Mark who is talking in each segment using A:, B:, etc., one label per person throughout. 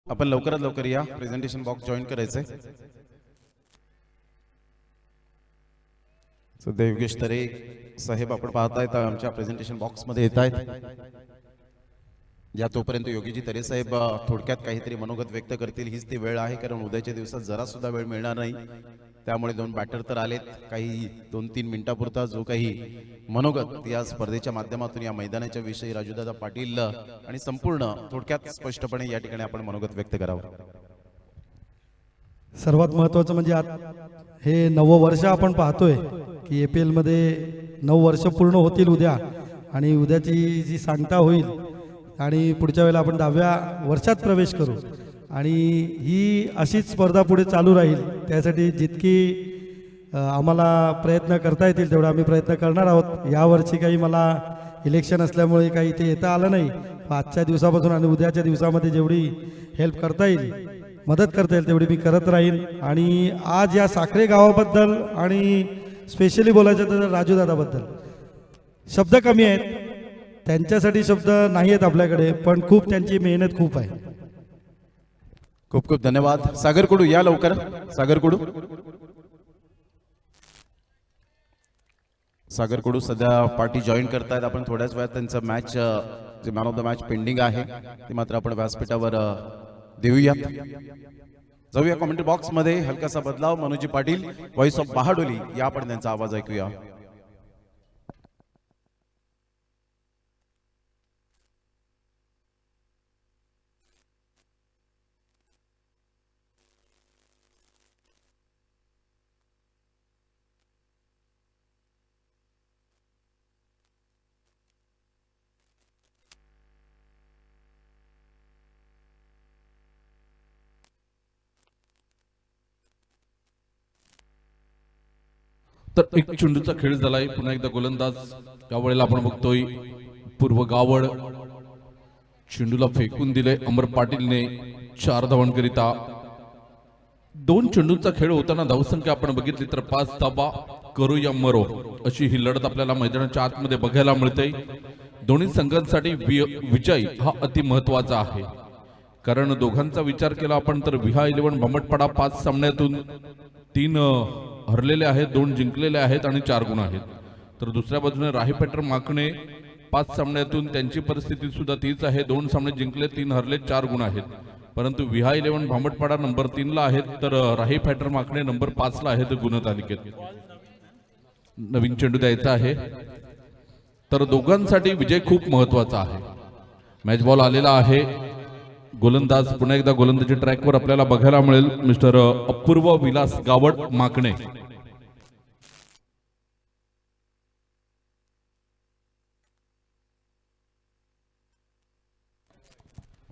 A: आपण लवकरात लवकर या, प्रेझेंटेशन बॉक्स जॉईन करायचंय. सध्या योगेश तरे साहेब आपण पाहतायत आमच्या प्रेझेंटेशन बॉक्स मध्ये येत आहेत. या तोपर्यंत योगीजी तरे साहेब थोडक्यात काहीतरी मनोगत व्यक्त करतील. हीच ती वेळ आहे, कारण उद्याच्या दिवसात जरा सुद्धा वेळ मिळणार नाही. त्यामुळे दोन बॅटर तर आलेत. काही 2-3 मिनिटापुरता जो काही मनोगत या स्पर्धेच्या माध्यमातून या मैदानाच्या विषयी राजूदादा पाटील आणि संपूर्ण थोडक्यात स्पष्टपणे या ठिकाणी आपण मनोगत व्यक्त करावं.
B: सर्वात महत्त्वाचं म्हणजे हे 9वं वर्ष आपण पाहतोय की APL मध्ये 9 वर्ष पूर्ण होतील उद्या, आणि उद्याची जी सांगता होईल आणि पुढच्या वेळेला आपण 10व्या वर्षात प्रवेश करू, आणि ही अशीच स्पर्धा पुढे चालू राहील. त्यासाठी जितकी आम्हाला प्रयत्न करता येतील तेवढा आम्ही प्रयत्न करणार आहोत. यावर्षी काही मला इलेक्शन असल्यामुळे काही इथे येता आलं नाही. आजच्या दिवसापासून आणि उद्याच्या दिवसामध्ये जेवढी हेल्प करता येईल, मदत करता येईल तेवढी मी करत राहीन. आणि आज या साखरे गावाबद्दल आणि स्पेशली बोलायचं तर राजूदादाबद्दल शब्द कमी आहेत. त्यांच्यासाठी शब्द नाही आहेत आपल्याकडे, पण खूप त्यांची मेहनत खूप आहे.
A: खूप खूप धन्यवाद. सागर कुडू या लवकर. सागर कुडू सागर कुडू सध्या पार्टी जॉईन करतायत. आपण थोड्याच वेळात त्यांचं मॅच जे man of the match pending आहे ते मात्र आपण व्यासपीठावर देऊयात. जाऊया कमेंट बॉक्स मध्ये. हलकासा बदलाव. मनोजी पाटील व्हॉइस ऑफ बहाडोली या आपण त्यांचा आवाज ऐकूया.
C: तर एक चेंडूचा खेळ झालाय. पुन्हा एकदा गोलंदाज यावेळेला आपण बघतोय पूर्व गावड. चेंडूला फेकून दिले अमर पाटीलने 4 धावांकरिता. 2 चेंडूचा खेळ होताना धावसंख्या आपण बघितली तर 5 धावा. करू या मरो अशी ही लढत आपल्याला मैदानाच्या आतमध्ये बघायला मिळते. दोन्ही संघांसाठी विजय हा अति महत्वाचा आहे, कारण दोघांचा विचार केला आपण तर विहा 11 भामटपाडा 5 सामन्यातून 3 हरलेले आहेत, 2 जिंकलेले आहेत आणि 4 गुण आहेत. तर दुसऱ्या बाजूने राही पॅटर माकणे 5 सामन्यातून त्यांची परिस्थिती सुद्धा तीच आहे. 2 सामने जिंकले, 3 हरले, 4 गुण आहेत. परंतु विहा 11 भामटपाडा नंबर 3 ला आहेत, तर राही पॅटर माकणे नंबर 5 ला आहेत गुणतालिकेत. नवीन चेंडू द्यायचा आहे, तर दोघांसाठी विजय खूप महत्वाचा आहे. मॅच बॉल आलेला आहे. गोलंदाज पुन्हा एकदा गोलंदाजी ट्रॅकवर आपल्याला बघायला मिळेल मिस्टर अपूर्व विलास गावड माकणे.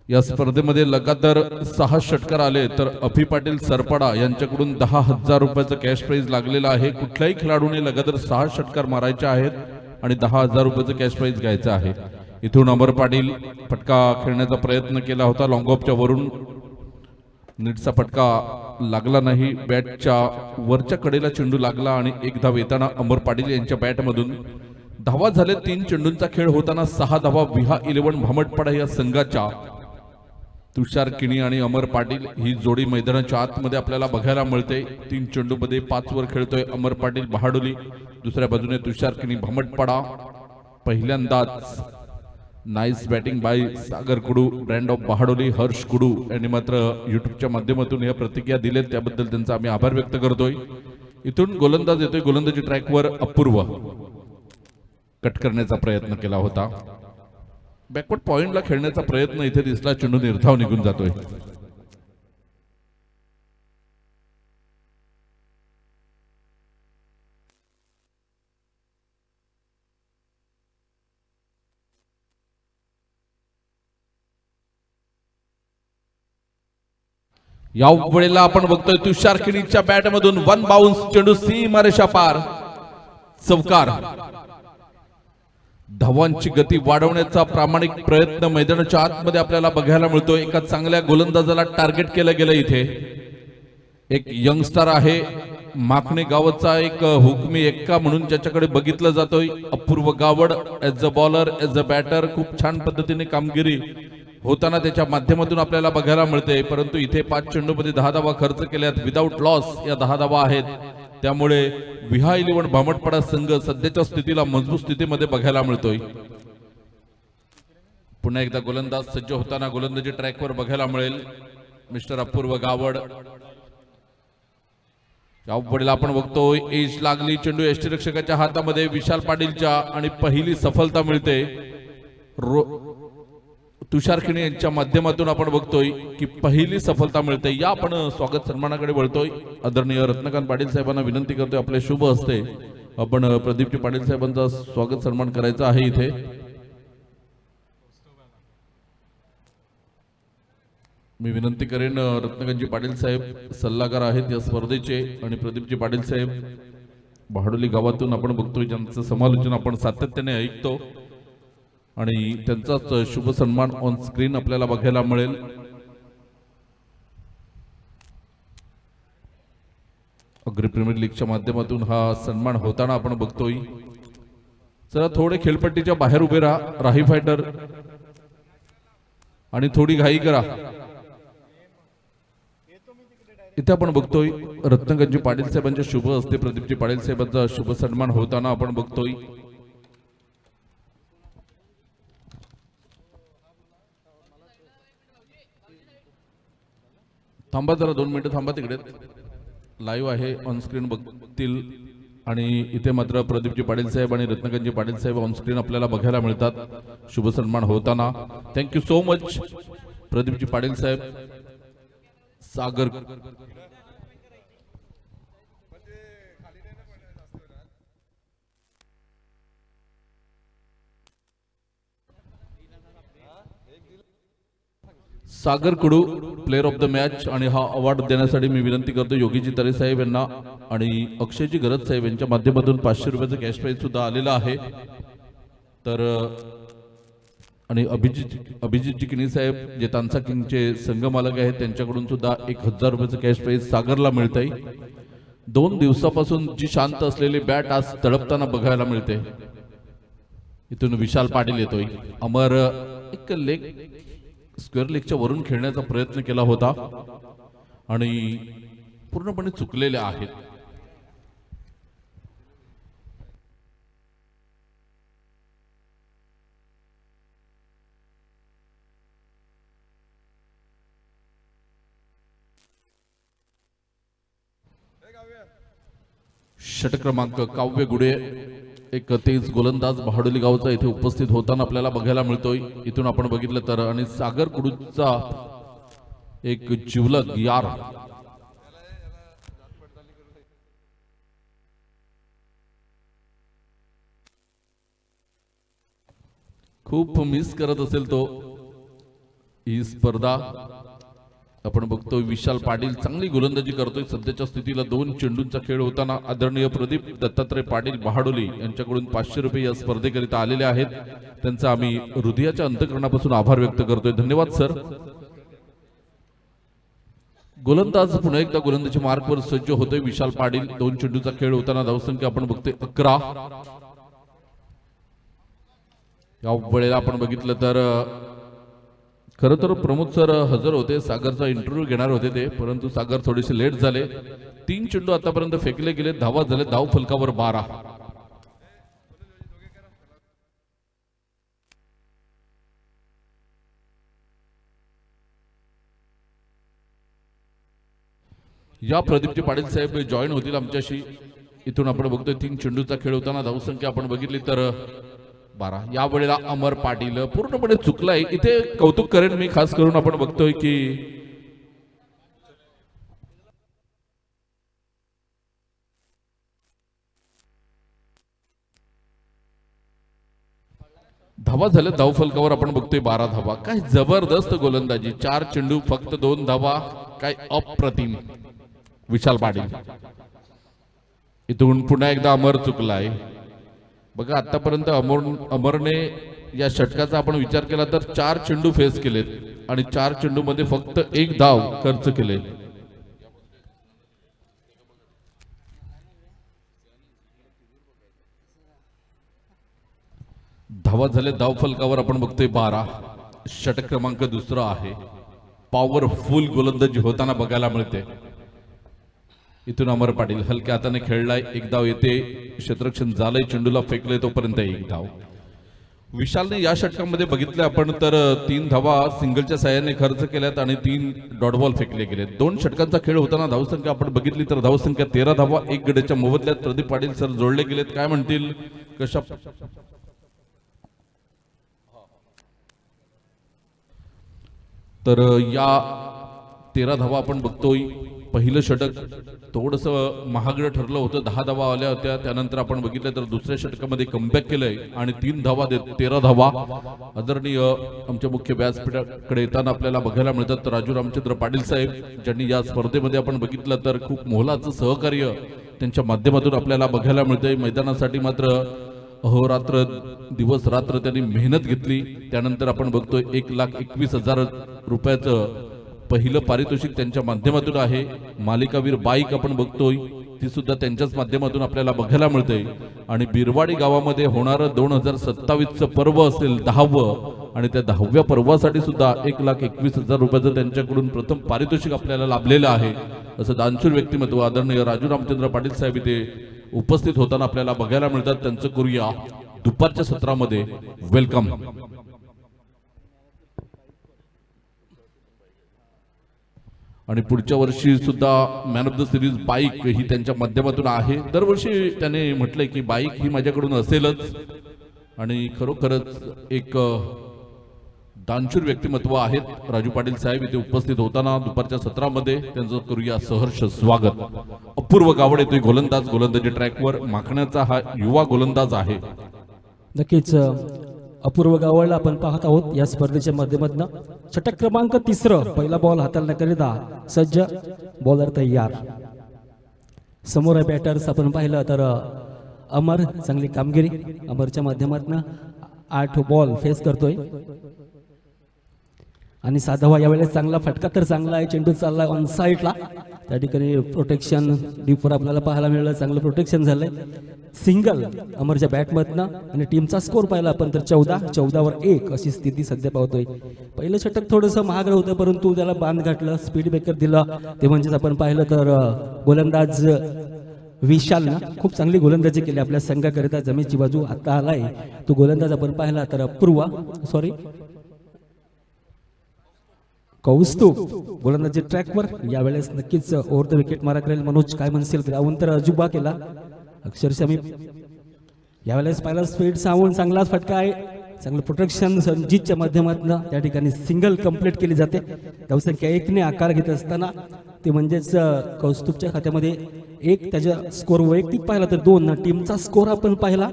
C: या स्पर्धेमध्ये लगातार 6 षटकार आले, तर अभि पाटील सरपडा यांच्याकडून 10,000 रुपयाचं कॅश प्राइज लागलेलं आहे. कुठल्याही खेळाडूने लगातार 6 षटकार मारायचे आहेत आणि 10,000 रुपयाचं कॅश प्राइज घ्यायचं आहे. इथून अमर पाटील फटका खेळण्याचा प्रयत्न केला होता. लॉंग ऑफच्या वरून नीटचा फटका लागला नाही. बॅटच्या वरच्या कडेला चेंडू लागला आणि 1 धाव येताना अमर पाटील यांच्या बॅटमधून धावा झाले. 3 चेंडूंचा खेळ होताना 6 धावा विहा 11 भामटपाडा या संघाच्या. तुषार किणी आणि अमर पाटील ही जोडी मैदानाच्या आतमध्ये आपल्याला बघायला मिळते. 3 चेंडूमध्ये 5 वर खेळतोय अमर पाटील बहाडोली. दुसऱ्या बाजूने तुषार किणी भामटपाडा. पहिल्यांदाच nice batting by Sagar Kudu, brand of Bahadoli. Harsh Kudu यांनी मात्र युट्यूबच्या माध्यमातून या प्रतिक्रिया दिल्यात, त्याबद्दल त्यांचा आम्ही आभार व्यक्त करतोय. इथून गोलंदाज येतोय. गोलंदाजी ट्रॅकवर अपूर्व कट करण्याचा प्रयत्न केला होता. बॅकवर्ड पॉइंटला खेळण्याचा प्रयत्न इथे दिसला. चेंडू निर्धाव निघून जातोय. या वेळेला आपण बघतोय तुषार किणीच्या बॅटमधून 1 बाउन्स. चेंडू सीमारेषा पार. चौकार. धावांची गती वाढवण्याचा प्रामाणिक प्रयत्न मैदानाच्या आतमध्ये आपल्याला बघायला मिळतो. एका चांगल्या गोलंदाजाला टार्गेट केलं गेलं. इथे एक यंगस्टर आहे माकणे गावाचा, एक हुकमी एक्का म्हणून ज्याच्याकडे बघितलं जातोय. Apurva Gawad as a bowler, as a batter खूप छान पद्धतीने कामगिरी होताना त्याच्या माध्यमातून आपल्याला बघायला मिळते, परंतु इथे 5 चेंडूमध्ये 10 धावा खर्च केल्यात विदाऊट लॉस या 10 धावा आहेत. त्यामुळे विहा 11 भामटपाडा संघ सध्याच्या स्थितीला मजबूत स्थितीमध्ये बघायला मिळतोय. पुन्हा एकदा गोलंदाज सज्ज होताना गोलंदाजी ट्रॅकवर बघायला मिळेल मिस्टर अपूर्व गावड. यावेळेला आपण बघतोय एज लागली, चेंडू यष्टीरक्षकाच्या हातामध्ये विशाल पाटीलच्या आणि पहिली सफलता मिळते. तुषार खिणे यांच्या माध्यमातून आपण बघतोय की पहिली सफलता मिळते. या आपण स्वागत सन्मानाकडे वळतोय. आदरणीय रत्नकांत पाटील साहेबांना विनंती करतोय आपले शुभ हस्ते आपण प्रदीपजी पाटील साहेबांचा स्वागत सन्मान करायचा आहे. इथे मी विनंती करेन रत्नकांतजी पाटील साहेब सल्लागार आहेत या स्पर्धेचे आणि प्रदीपजी पाटील साहेब भाडोली गावातून आपण बघतोय ज्यांचं समालोचन आपण सातत्याने ऐकतो आणि त्यांचाच शुभ सन्मान ऑन स्क्रीन आपल्याला बघायला मिळेल. अग्री प्रीमियर लीगच्या माध्यमातून हा सन्मान होताना आपण बघतोय. चला थोडे खेळपट्टीच्या बाहेर उभे राहा राही फायटर आणि थोडी घाई करा. इथे आपण बघतोय रत्नकांतजी पाटील साहेबांच्या शुभ हस्ते प्रदीपजी पाटील साहेबांचा शुभ सन्मान होताना आपण बघतोय. थांबा जरा 2 मिनिटं थांबा, तिकडे लाईव्ह आहे ऑन स्क्रीन बघतील आणि इथे मात्र प्रदीपजी पाटील साहेब आणि रत्नकांतजी पाटील साहेब ऑन स्क्रीन आपल्याला बघायला मिळतात शुभ सन्मान होताना. Thank you so much Pradeepji Patil saheb. Sagar Sagar Kadu player of the match आणि हा अवॉर्ड देण्यासाठी मी विनंती करतो योगीजी तरे साहेब यांना आणि अक्षयजी गरज साहेब यांच्या माध्यमातून 500 रुपयाचं कॅश प्राइज सुद्धा आलेला आहे. तर आणि अभिजितजी किनी साहेब जे तानसा किंगचे संघ मालक आहेत त्यांच्याकडून सुद्धा 1000 रुपयाचं कॅश प्राइज सागरला मिळतंय. 2 दिवसापासून जी शांत असलेली बॅट आज तडपताना बघायला मिळते. इथून विशाल पाटील येतोय. अमर एक लेग स्क्वेअर लेगच्या वरून खेळण्याचा प्रयत्न केला होता आणि पूर्णपणे चुकलेले आहेत. षटक क्रमांक काव्य गुडे एक तेज गोलंदाज भाडोली गावचा इथे उपस्थित होताना आपल्याला बघायला मिळतोय. इथून आपण बघितलं तर आणि सागर कुडूचा एक जिवलग यार खूप मिस करत असेल तो ही स्पर्धा. आपण बघतोय विशाल पाटील चांगली गोलंदाजी करतोय. सध्याच्या स्थितीला 2 चेंडूंचा खेळ होताना आदरणीय प्रदीप दत्तात्रय पाटील बहाडोली यांच्याकडून 500 रुपये या स्पर्धेकरिता आलेले आहेत. त्यांचा आम्ही हृदयाच्या अंतःकरणापासून आभार व्यक्त करतोय. धन्यवाद सर. गोलंदाज पुन्हा एकदा गोलंदाजी मार्कवर सज्ज होतोय विशाल पाटील. 2 चेंडूचा खेळ होताना धावसंख्या आपण बघतोय 11. या वेळेला आपण बघितलं तर खरं तर प्रमोद सर हजर होते, सागरचा इंटरव्ह्यू घेणार होते ते, परंतु सागर थोडेसे लेट झाले. 3 चेंडू आतापर्यंत फेकले गेले, धावा झाले धाव फलकावर 12. या प्रदीपजी पाटील साहेब जॉईन होतील आमच्याशी. इथून आपण बघतोय 3 चेंडूचा खेळ होताना धावसंख्या आपण बघितली तर 12. या वेळेला अमर पाटील पूर्णपणे चुकलाय. इथे कौतुक करेन मी खास करून. आपण बघतोय की धावा झाल्या धाव फलकावर आपण बघतोय 12 धावा. काय जबरदस्त गोलंदाजी. 4 चेंडू फक्त 2 धावा. काय अप्रतिम विशाल पाटील. इथून पुन्हा एकदा अमर चुकलाय. बघा आतापर्यंत अमरने या षटकाचा आपण विचार केला तर 4 चेंडू फेस केलेत आणि 4 चेंडू मध्ये फक्त 1 धाव खर्च केले. धावा झाले धाव फलकावर आपण बघतोय 12. षटक क्रमांक दुसरा आहे. पॉवरफुल गोलंदाजी होताना बघायला मिळते. इथून अमर पाटील हलक्या हाताने खेळलाय, एक धाव येते, क्षेत्ररक्षण झालंय, चेंडूला फेकले तोपर्यंत एक धाव. विशालने या षटकामध्ये बघितले आपण तर 3 धावा सिंगलच्या साह्याने खर्च केल्यात आणि 3 डॉट बॉल फेकले गेले. 2 षटकांचा खेळ होताना धावसंख्या आपण बघितली तर धावसंख्या 13 धावा 1 गड्याच्या मोबदल्यात प्रदीप पाटील सर जोडले गेलेत. काय म्हणतील कशा तर या 13 धावा आपण बघतोय. पहिलं षटक थोडंसं महागडं ठरलं होतं, 10 धावा आल्या होत्या. त्यानंतर आपण बघितलं तर दुसऱ्या षटकामध्ये कमबॅक केलंय आणि 3 धावा देत 13 धावा. आदरणीय आमच्या मुख्य व्यासपीठाकडे येताना आपल्याला बघायला मिळतात तर राजू रामचंद्र पाटील साहेब, ज्यांनी या स्पर्धेमध्ये आपण बघितलं तर खूप मोलाचं सहकार्य त्यांच्या माध्यमातून आपल्याला बघायला मिळतंय. मैदानासाठी मात्र अहोरात्र दिवस रात्र त्यांनी मेहनत घेतली. त्यानंतर आपण बघतोय 1,21,000 रुपयाचं पहिलं पारितोषिक त्यांच्या माध्यमातून आहे. मालिकावीर बाईक आपण बघतोय ती सुद्धा त्यांच्याच माध्यमातून आपल्याला बघायला मिळते. आणि बिरवाडी गावामध्ये होणारं 2027चं पर्व असेल 10वं आणि त्या 10व्या पर्वासाठी सुद्धा 1,21,000 रुपयाचं त्यांच्याकडून प्रथम पारितोषिक आपल्याला लाभलेलं आहे. असं दानशूर व्यक्तिमत्व आदरणीय राजू रामचंद्र पाटील साहेब इथे उपस्थित होताना आपल्याला बघायला मिळतात. त्यांचं करूया दुपारच्या सत्रामध्ये वेलकम. आणि पुढच्या वर्षी सुद्धा man of the series bike ही त्यांच्या माध्यमातून आहे. दरवर्षी त्याने म्हटलंय की बाईक ही माझ्याकडून असेलच आणि खरोखरच एक दानशूर व्यक्तिमत्व आहेत राजू पाटील साहेब इथे उपस्थित होताना दुपारच्या सत्रामध्ये. त्यांचं करूया सहर्ष स्वागत. अपूर्व गावडे येतोय गोलंदाज, गोलंदाजी ट्रॅकवर. माखण्याचा हा युवा गोलंदाज आहे.
D: नक्कीच अपूर्व गावडला आपण पाहत आहोत या स्पर्धेच्या माध्यमातून. षटक क्रमांक 3, पहिला बॉल हाताळण्याकरिता सज्ज, बॉलर तयार. समोर बॅटर्स आपण पाहिलं तर अमर, चांगली कामगिरी अमरच्या माध्यमातून. 8 बॉल फेस करतोय आणि 7 धावा. यावेळेस चांगला फटका तर चांगला आहे, चेंडू चालला ऑन साईडला. त्या ठिकाणी प्रोटेक्शन डीपवर आपल्याला पाहायला मिळालं, चांगलं प्रोटेक्शन झालंय. सिंगल अमरच्या बॅटमधनं आणि टीमचा स्कोर पाहिला आपण तर 14 वर 1 अशी स्थिती सध्या पाहतोय. पहिलं षटक थोडंसं महाग होतं परंतु त्याला बांध घातलं, स्पीड ब्रेकर दिलं. ते म्हणजेच आपण पाहिलं तर गोलंदाज विशालनं खूप चांगली गोलंदाजी केली आपल्या संघाकरिता. जमेची बाजू आता आलाय तो गोलंदाज आपण पाहिला तर कौस्तुभ गोलंदाजी ट्रॅकवर. यावेळेस नक्कीच ओव्हर द विकेट मारा करेल मनोज. काय म्हणतील ग्राउंड तर अजुबा केला अक्षरशः. मी यावेळेस पाहिला स्पीड सावून चांगलाच फटका आहे, चांगलं प्रोटेक्शन संजीतच्या माध्यमातून त्या ठिकाणी सिंगल कंप्लीट केली जाते. धावसंख्या 1 ने आकार घेत असताना ते म्हणजेच कौस्तुभच्या खात्यामध्ये 1 त्याच्या स्कोर वैयक्तिक पाहिला तर 2. टीमचा स्कोर आपण पाहिला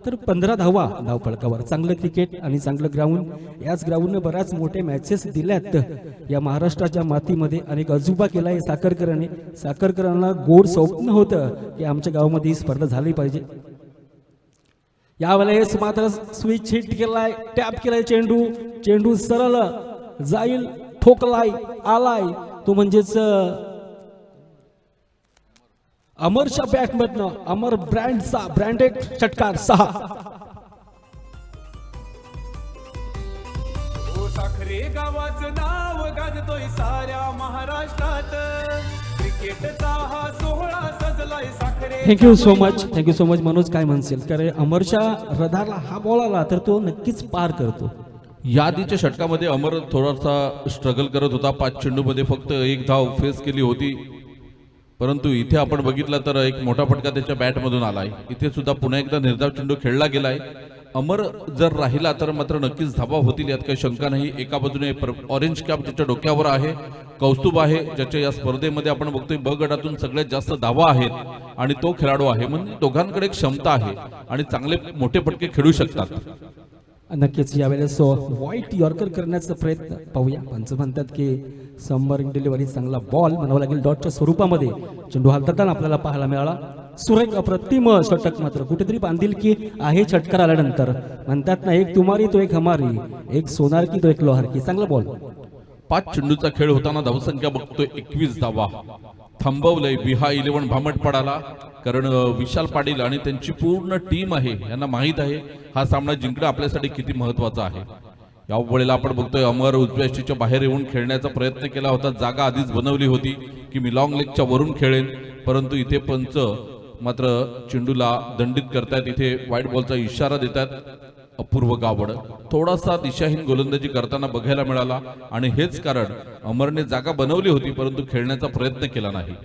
D: तर 15 धावा धावफलकावर. चांगलं क्रिकेट आणि चांगलं ग्राउंड. याच ग्राउंडने बऱ्याच मोठे मॅचेस दिल्यात या महाराष्ट्राच्या मातीमध्ये. अनेक अजुबा केलाय साखरकरांनी. साखरकरांना गोड स्वप्न होतं की आमच्या गावामध्ये ही स्पर्धा झाली पाहिजे. यावेळेस मात्र स्विच हिट केलाय, टॅप केलाय चेंडू. चेंडू सरळ जाईल, ठोकलाय, आलाय तो म्हणजेच अमरच्या बॅटमधनं. अमर ब्रँडचा ब्रँडेड षटकार 6.
E: साखरे गावाचं नाव गाजतोय साऱ्या महाराष्ट्रात. क्रिकेटचा हा सोहळा सजलाय Sakhare.
D: Thank you so much Manoj. काय म्हणशील कारण अमरच्या रडारला हा बॉल आला तर तो नक्कीच पार करतो.
C: यादीच्या षटकामध्ये अमर थोडासा स्ट्रगल करत होता. 5 चेंडूमध्ये फक्त 1 धाव फेस केली होती. परंतु इथे आपण बघितलं तर एक मोठा फटका त्याच्या बॅटमधून आलाय. इथे सुद्धा पुन्हा एकदा निर्धाव चेंडू खेळला गेलाय. अमर जर राहिला तर मात्र नक्कीच धावा होतील, यात काही शंका नाही. एका बाजूने ऑरेंज कॅप ज्याच्या डोक्यावर आहे कौस्तुभ आहे, ज्याच्या या स्पर्धेमध्ये आपण बघतोय ब गटातून सगळ्यात जास्त धावा आहेत आणि तो खेळाडू आहे. म्हणजे दोघांकडे एक क्षमता आहे आणि चांगले मोठे फटके खेळू शकतात.
D: नक्कीच यावेळेस व्हाईट यॉर्कर करण्याचा प्रयत्न पाहूया. पंच म्हणतात की सबमरीन डिलिव्हरी चांगला बॉल म्हणावं लागेल डॉटच्या स्वरूपामध्ये चेंडू हालताना आपल्याला पाहायला मिळाला. सुरेख अप्रतिम षटक. मात्र कुठेतरी बांधिलकी आहे षटकार आल्यानंतर. म्हणतात ना, एक तुमारी तो एक हमारी, एक सोनार की तो एक लोहार की. चांगला बॉल.
C: 5 चेंडूचा खेळ होताना धावसंख्या बघतोय 21 धावा. थांबवलंय बिहा 11 भामटपाडाला, कारण विशाल पाटील आणि त्यांची पूर्ण टीम आहे यांना माहीत आहे हा सामना जिंकणं आपल्यासाठी किती महत्वाचा आहे. यावेळेला आपण बघतोय अमर उजव्या यष्टीच्या बाहेर येऊन खेळण्याचा प्रयत्न केला होता, जागा आधीच बनवली होती की मी लॉंग लेगच्या वरून खेळेन, परंतु इथे पंच मात्र चेंडूला दंडित करतायत, इथे व्हाईट बॉलचा इशारा देतात. अपूर्व गावड थोडासा दिशाहीन गोलंदाजी करताना बघायला मिळाला आणि हेच कारण अमरने जागा बनवली होती परंतु खेळण्याचा प्रयत्न केला नाही.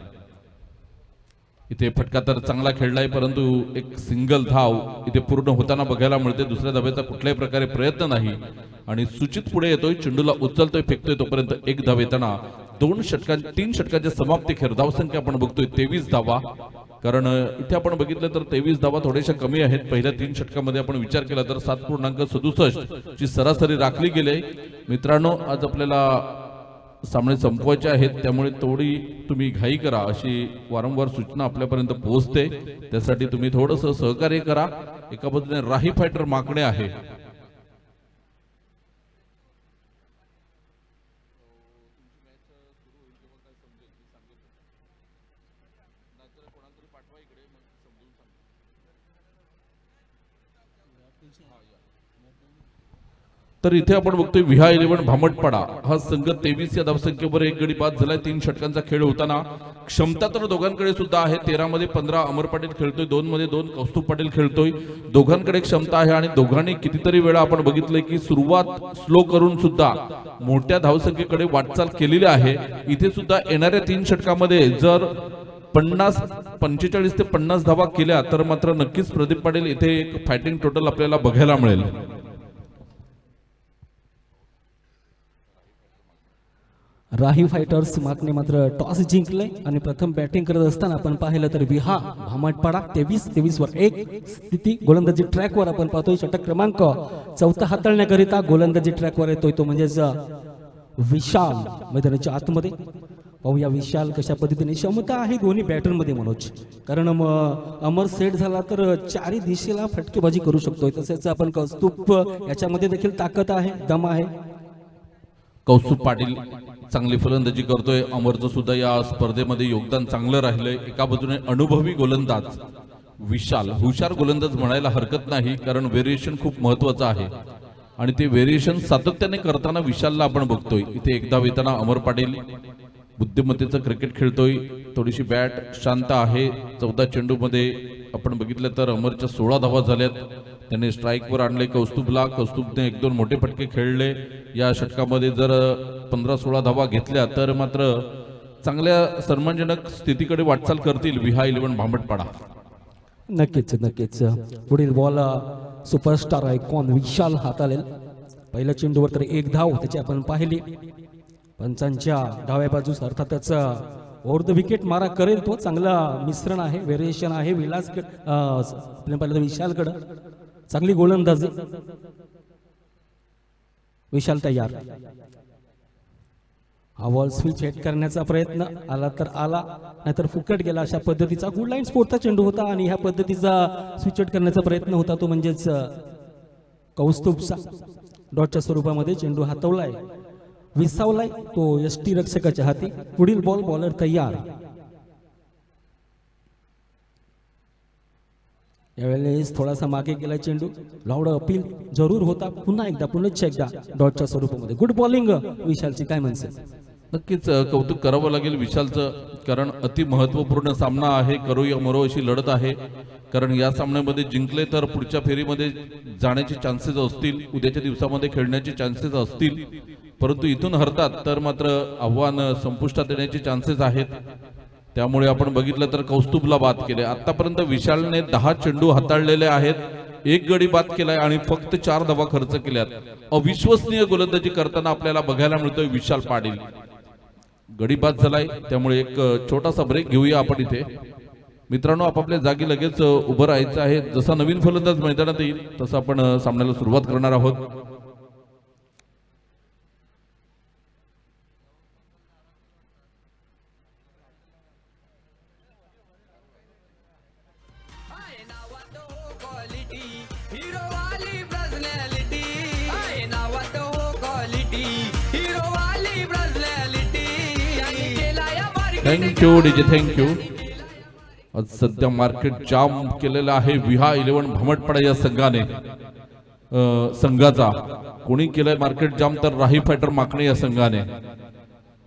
C: इथे फटका तर चांगला खेळलाय परंतु एक सिंगल धाव इथे पूर्ण होताना बघायला मिळते. दुसऱ्या धावेचा कुठल्याही प्रकारे प्रयत्न नाही आणि सूचित पुढे येतोय, चेंडूला उचलतोय, फेकतोय, तोपर्यंत एक धाव येताना 3 षटकांच्या समाप्तीखेर धावसंख्या आपण बघतोय 23 धावा. कारण इथे आपण बघितलं तर 23 धावा थोड्याशा कमी आहेत. पहिल्या 3 षटकामध्ये आपण विचार केला तर 7.67 ची सरासरी राखली गेली. मित्रांनो, आज आपल्याला सामने संपवायचे आहेत, त्यामुळे थोडी तुम्ही घाई करा अशी वारंवार सूचना आपल्यापर्यंत पोहोचते. त्यासाठी तुम्ही थोडंसं सहकार्य करा. एका बाजूने राही फायटर मागणे आहे, तर इथे आपण बघतोय विहा 11 भामटपाडा हा संघ 23 या धावसंख्येवर एक गडी बाद झालाय. 3 षटकांचा खेळ होताना क्षमता तर दोघांकडे सुद्धा आहे. 13 मध्ये 15 अमर पाटील खेळतोय, 2 मध्ये 2 कौस्तुभ पाटील खेळतोय. दोघांकडे क्षमता आहे आणि दोघांनी कितीतरी वेळा आपण बघितलंय की सुरुवात स्लो करून सुद्धा मोठ्या धावसंख्येकडे वाटचाल केलेली आहे. इथे सुद्धा येणाऱ्या 3 षटकामध्ये जर 45 ते 50 धावा केल्या तर मात्र नक्कीच प्रदीप पाटील इथे एक फायटिंग टोटल आपल्याला बघायला मिळेल.
D: राही फायटर्स मागणे मात्र टॉस जिंकले आणि प्रथम बॅटिंग करत असताना आपण पाहिलं तर विहा भामटपाडा 23 वर 1 स्थिती. गोलंदाजी ट्रॅकवर आपण पाहतोय षटक क्रमांक 4 हाताळण्याकरिता गोलंदाजी ट्रॅकवर येतोय तो म्हणजेच विशाल मैदानाच्या आतमध्ये. पाहूया विशाल कशा पद्धतीने क्षमता आहे दोन्ही बॅटरमध्ये मनोज, कारण अमर सेट झाला तर चारी दिशेला फटकेबाजी करू शकतोय. तसेच आपण कौस्तुभ याच्यामध्ये देखील ताकद आहे, दम आहे.
C: कौस्तुभ पाटील चांगली फलंदाजी करतोय. अमरचं सुद्धा या स्पर्धेमध्ये योगदान चांगलं राहिलंय. एका बाजूने अनुभवी गोलंदाज विशाल, हुशार गोलंदाज म्हणायला हरकत नाही कारण व्हेरिएशन खूप महत्वाचं आहे आणि ते व्हेरिएशन सातत्याने करताना विशालला आपण बघतोय. इथे एकदा येताना अमर पाटील बुद्धिमत्तेचं क्रिकेट खेळतोय. थोडीशी बॅट शांत आहे. 14 चेंडूमध्ये आपण बघितलं तर अमरच्या 16 धावा झाल्यात. त्याने स्ट्राईकवर आणले कौस्तुभला. कौस्तुभने 1-2 मोठे फटके खेळले. या षटकामध्ये जर 15-16 धावा घेतल्या तर मात्र चांगल्या सन्मानजनक स्थितीकडे वाटचाल करतील विहा 11 भामटपाडा.
D: नक्कीच नक्कीच. पुढील बॉल सुपरस्टार आयकॉन विशाल हाताळेल. पहिल्या चेंडूवर तर 1 धाव त्याची आपण पाहिली. पंचांच्या डाव्या बाजूस अर्थातच ओव्हर द विकेट मारा करेल तो. चांगला मिश्रण आहे, व्हेरिएशन आहे. आपल्या पाहिलं तर विशालकडं चांगली गोलंदाजी. विशाल तयार. हा बॉल स्विच हेड करण्याचा प्रयत्न आला तर आला, नाहीतर फुकट गेला. अशा पद्धतीचा गुड लाईन स्पोर्टचा चेंडू होता आणि ह्या पद्धतीचा स्विच हेड करण्याचा प्रयत्न होता तो म्हणजेच कौस्तुभचा. डॉटच्या स्वरूपामध्ये चेंडू हातवलाय, विसावलाय तो यष्टी रक्षकाच्या हाती. पुढील बॉल बॉलर तयार. यावेळेस थोडासा मागे गेला चेंडू. लावड अपील जरूर होता. पुन्हा एकदा डॉटच्या स्वरूपामध्ये गुड बॉलिंग विशालची, काय म्हणसे?
C: नक्कीच कौतुक करावं लागेल विशालचं, कारण अति महत्वपूर्ण सामना आहे. करो या मरो अशी लढत आहे. कारण या सामन्यामध्ये जिंकले तर पुढच्या फेरीमध्ये जाण्याचे चान्सेस असतील, उद्याच्या दिवसामध्ये खेळण्याचे चान्सेस असतील. परंतु इथून हरतात तर मात्र आव्हान संपुष्टात येण्याचे चान्सेस आहेत. त्यामुळे आपण बघितलं तर कौस्तुभला बाद केले. आतापर्यंत विशालने 10 चेंडू हाताळलेले आहेत, 1 गडी बाद केलाय आणि फक्त 4 धावा खर्च केल्यात. अविश्वसनीय गोलंदाजी करताना आपल्याला बघायला मिळतोय विशाल पाटील. गडी बाद झालाय, त्यामुळे एक छोटासा ब्रेक घेऊया आपण इथे. मित्रांनो, आपापल्या जागी लगेच उभं राहायचं आहे. जसा नवीन फलंदाज मैदानात येईल तसं आपण सामन्याला सुरुवात करणार आहोत. Thank you DJ, thank you. आज सध्या मार्केट जाम केलेलं आहे विहा 11 भामटपाडा या संघाने. संघाचा. कोणी केलंय मार्केट जाम तर राही फायटर माकणे या संघाने.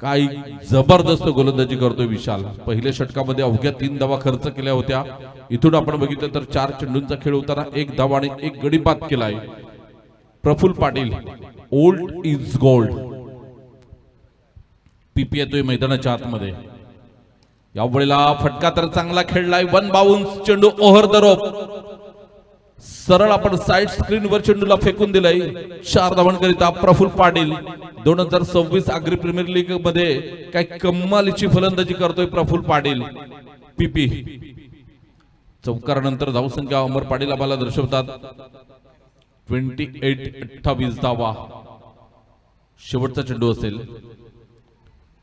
C: काय जबरदस्त गोलंदाजी करतोय विशाल. पहिल्या षटकामध्ये अवघ्या 3 धावा खर्च केल्या होत्या. इथून आपण बघितलं तर 4 चेंडूंचा खेळ होताना 1 धावा आणि 1 गडी बाद केलाय. Praful Patil old is gold. PP येतोय मैदानाच्या आतमध्ये. यावेळेला फटका तर चांगला खेळलाय. 1 बाउन्स चेंडू ओव्हर द रोप. सरळ आपण साइड स्क्रीनवर चेंडूला फेकून दिलाय. 4 धावांकरिता प्रफुल्ल पाटील. 2026 आग्री प्रीमियर लीग मध्ये काय कमालीची फलंदाजी करतोय प्रफुल्ल पाटील. पीपी चौकारानंतर धावसंख्या अमर पाटील आम्हाला दर्शवतात 28-28 धावा. शेवटचा चेंडू असेल.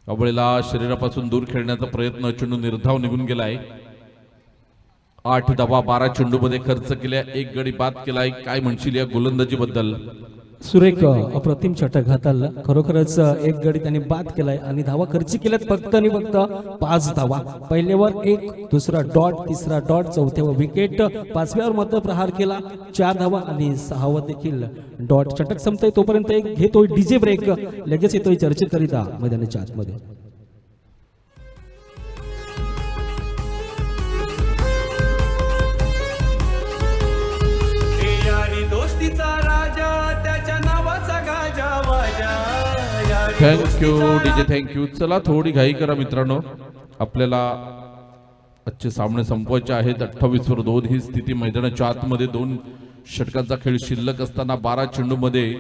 C: यावेळेला शरीरापासून दूर खेळण्याचा प्रयत्न. चेंडू निर्धाव निघून गेलाय. 8 धावा 12 चेंडू मध्ये खर्च केल्या. 1 गडी बाद केलाय. काय म्हणशील या गोलंदाजी बद्दल?
D: सुरेख अप्रतिम षटक हाताळलं. खरोखरच 1 गडी त्याने बाद केलाय आणि धावा खर्च केल्यात फक्त आणि फक्त 5 धावा. पहिल्यावर 1, दुसरा डॉट, तिसरा डॉट, चौथ्यावर विकेट, 5व्यावर मध्य प्रहार केला 4 धावा आणि 6वर देखील डॉट. षटक संपतोय तोपर्यंत एक घेतोय डीजे ब्रेक. लगेच येतोय चर्चेकरिता मैदानाच्या आतमध्ये.
E: दोस्तीचा राजा त्याच्या नावाचा गाजा वाजा.
C: Thank you DJ, thank you. चला थोडी घाई करा मित्रांनो. आपल्याला आजचे सामने संपवायचे आहेत. 28 वर 2 ही स्थिती मैदानाच्या आतमध्ये. 2 षटकांचा खेळ शिल्लक असताना 12 चेंडू मध्ये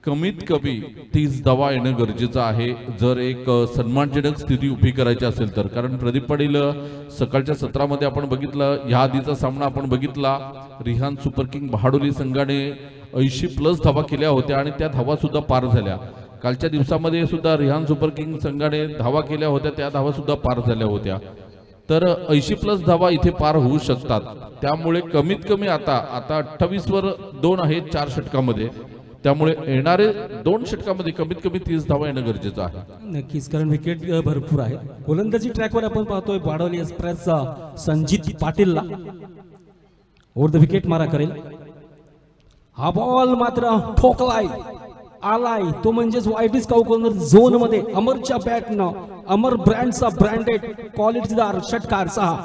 C: कमीत कमी 30 धावा येणं गरजेचं आहे जर एक सन्मानजनक स्थिती उभी करायची असेल तर. कारण प्रदीप पाटील सकाळच्या सत्रामध्ये आपण बघितलं, ह्या आधीचा सामना आपण बघितला, रिहान सुपर किंग बहाडोली संघाने 80+ धावा केल्या होत्या आणि त्या धावा सुद्धा पार झाल्या. कालच्या दिवसामध्ये सुद्धा रिहान सुपर किंग संघाने धावा केल्या होत्या, त्या धावा सुद्धा पार झाल्या होत्या. तर 80+ धावा इथे पार होऊ शकतात. त्यामुळे कमीत कमी आता 28 वर 2 आहेत 4 षटकामध्ये. त्यामुळे येणारे 2 षटकामध्ये कमीत कमी 30 धावा येणं गरजेचं आहे.
D: नक्कीच, कारण विकेट भरपूर आहेत. गोलंदाजी ट्रॅकवर आपण पाहतोय बाडोली एक्सप्रेसचा संजित पाटीलला ओव्हर द विकेट मारा करेल. हा बॉल मात्र ठोकलाय, आलाय तो म्हणजेच वाईट कॉर्नर झोन मध्ये. अमरच्या बॅटनं, अमर ब्रँडचा ब्रँडेड क्वालिटीदार षटकार 6.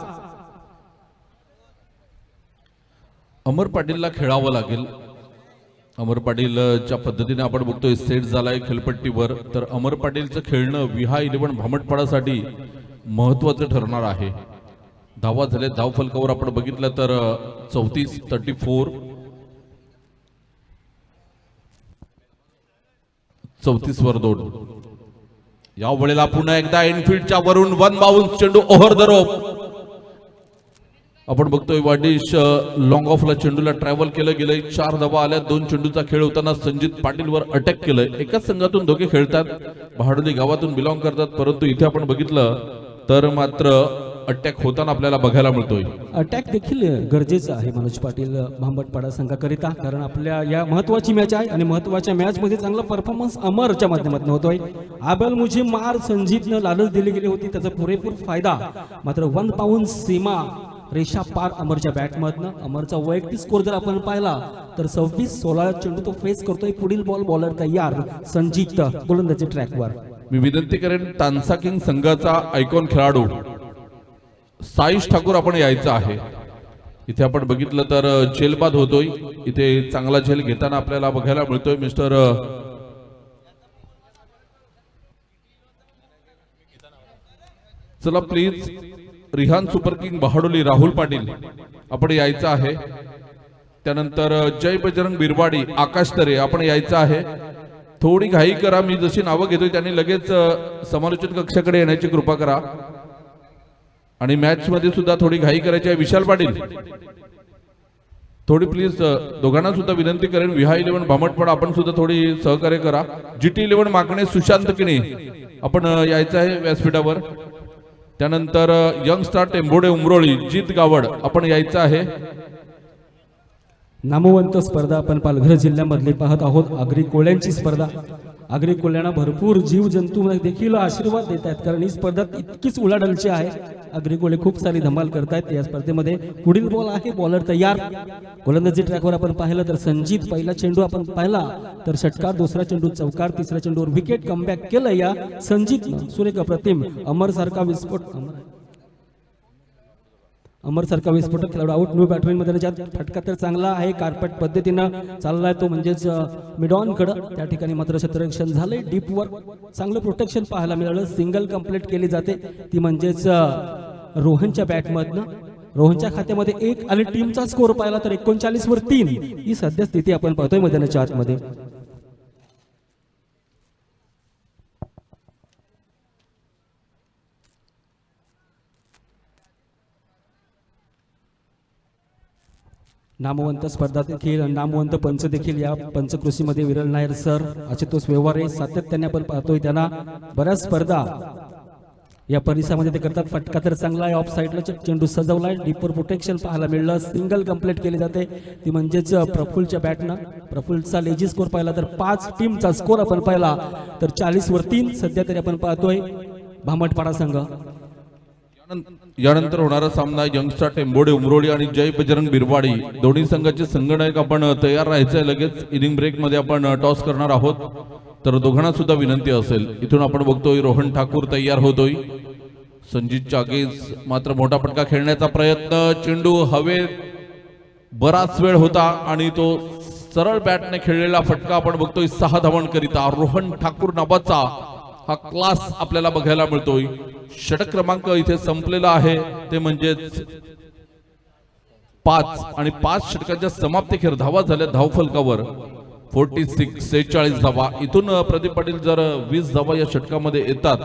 C: अमर पाटीलला खेळावं लागेल. अमर पाटील ज्या पद्धतीने आपण बघतोय सेट झालाय खेळपट्टीवर, तर अमर पाटीलचं खेळणं विहा 11 भामटपाडासाठी महत्वाचं ठरणार आहे. धावा झाल्या, धाव फलकावर आपण बघितलं तर 34 वर 2. या वेळेला पुन्हा एकदा इनफिल्डच्या वरून 1 बाउन्स चेंडू ओव्हर द रोप. आपण बघतोय वाडिश लॉंग ऑफला चेंडूला ट्रॅव्हल केलं गेलंय. 4 धावा आल्या. 2 चेंडूचा खेळ होताना संजित पाटीलवर अटॅक केलंय. एकाच संघातून दोघे खेळतात, बहाडोली गावातून बिलॉंग करतात, परंतु इथे आपण बघितलं तर मात्र अटॅक होताना आपल्याला बघायला मिळतोय.
D: अटॅक देखील गरजेचं आहे मनोज पाटील भांबटपाडा संघाकरिता, कारण आपल्या या महत्वाची मॅच आहे आणि महत्वाच्या मॅच मध्ये चांगला परफॉर्मन्स अमरच्या माध्यमातून होतोय. आबल मुझे मार संजितनं लालच दिली गेली होती, त्याचा पुरेपूर फायदा मात्र 1 पाऊंड सीमा रेषा पार अमरच्या बॅटमधनं. अमरचा वैयक्तिक स्कोर जर आपण पाहिला तर 26-16 चेंडू तो फेस करतोय. पुढील बॉल बॉलर तयार संजित गोलंदाजी ट्रॅकवर.
C: मी विनंती करेन तानसा किंग संघाचा आयकॉन खेळाडू साईश ठाकूर आपण यायचं आहे. इथे आपण बघितलं तर झेलबाद होतोय. इथे चांगला झेल घेताना आपल्याला बघायला मिळतोय मिस्टर चला please Rihan super king Bahadoli Rahul Patil आपण यायचं आहे. त्यानंतर जय बजरंग बिरवाडी आकाश तरे आपण यायचं आहे. थोडी घाई करा, मी जशी नावं घेतोय त्यांनी लगेच समालोचन कक्षाकडे येण्याची कृपा करा. आणि मॅच मध्ये सुद्धा थोडी घाई करायची आहे. विशाल पाटील थोडी प्लीज दोघांना सुद्धा विनंती करेन. विहा 11 भामटपाडा आपण सुद्धा थोडी सहकार्य करा. GT 11 मागणे सुशांत किणे आपण यायचं आहे व्यासपीठावर. त्यानंतर यंग स्टार टेंभोडे उमरोळी जीत गावड आपण यायचं आहे.
D: नामवंत स्पर्धा आपण पालघर जिल्ह्यामधली पाहत आहोत. आगरी कोळ्यांची स्पर्धा. आगरी कोळ्यांना भरपूर जीव जंतू देखील आशीर्वाद देत आहेत, कारण ही स्पर्धा इतकीच उलाढालची आहे. अग्रिकोळे खूप सारी धमाल करतायत या स्पर्धेमध्ये. पुढील बॉल आहे, बॉलर तयार. गोलंदाजी ट्रॅकवर आपण पाहिलं तर संजीत पहिला चेंडू आपण पाहिला तर षटकार, दुसरा चेंडू चौकार, तिसऱ्या चेंडूवर विकेट. कमबॅक केलं या संजीतनं. सुरेख अप्रतिम. अमर सारखा विस्फोटक खेळाडू आउट. न्यू बॅटरीमध्ये त्याच्यात फटका तर चांगला आहे, कार्पेट पद्धतीनं चाललाय तो, म्हणजेच मिडॉन कडं. त्या ठिकाणी मात्र क्षेत्ररक्षण झालंय डीपवर. चांगलं प्रोटेक्शन पाहायला मिळालं. सिंगल कंप्लीट केली जाते ती म्हणजेच रोहनच्या बॅटमधनं. रोहनच्या खात्यामध्ये 1 आणि टीमचा स्कोर पाहिला तर 39 वर 3 ही सध्या स्थिती आपण पाहतोय मैदानाच्या आतमध्ये. नामवंत स्पर्धा देखील, नामवंत पंच देखील या पंचकृषीमध्ये विरल नायर सर, आशुतोष व्यवहारे सातत्याने आपण पाहतोय त्यांना. बऱ्याच स्पर्धा या परिसरामध्ये ते करतात. फटका तर चांगला आहे, ऑफ साईडला चेंडू सजवलाय, डीपर प्रोटेक्शन पाहायला मिळलं. सिंगल कंप्लीट केली जाते ती म्हणजेच प्रफुल्लच्या बॅटनं. प्रफुल्लचा लेजी स्कोर पाहिला तर 5, टीमचा स्कोर आपण पाहिला तर 40 वर 3 सध्या तरी आपण पाहतोय भामटपाडा संघ.
C: यानंतर होणारा सामना यंगस्टार टेंबोडे उमरोळी आणि जय बजरंग बिरवाडी दोन्ही संघाचे संघनायक आपण तयार राहायचंय. लगेच इनिंग ब्रेक मध्ये आपण टॉस करणार आहोत, तर दोघांना सुद्धा विनंती असेल. इथून आपण बघतोय रोहन ठाकूर तयार होतोय. संजीतच्या आगेस मात्र मोठा फटका खेळण्याचा प्रयत्न, चेंडू हवेत बराच वेळ होता आणि तो सरळ बॅटने खेळलेला फटका आपण बघतोय. 6 धावांकरिता रोहन ठाकूर नावाचा हा क्लास आपल्याला बघायला मिळतोय. षटक क्रमांक इथे संपलेला आहे ते म्हणजेच 5 आणि 5 षटकांच्या समाप्तीखेर धावा झाल्या धावफलकावर 46 धावा. इथून प्रदीप पाटील जर 20 धावा या षटकामध्ये येतात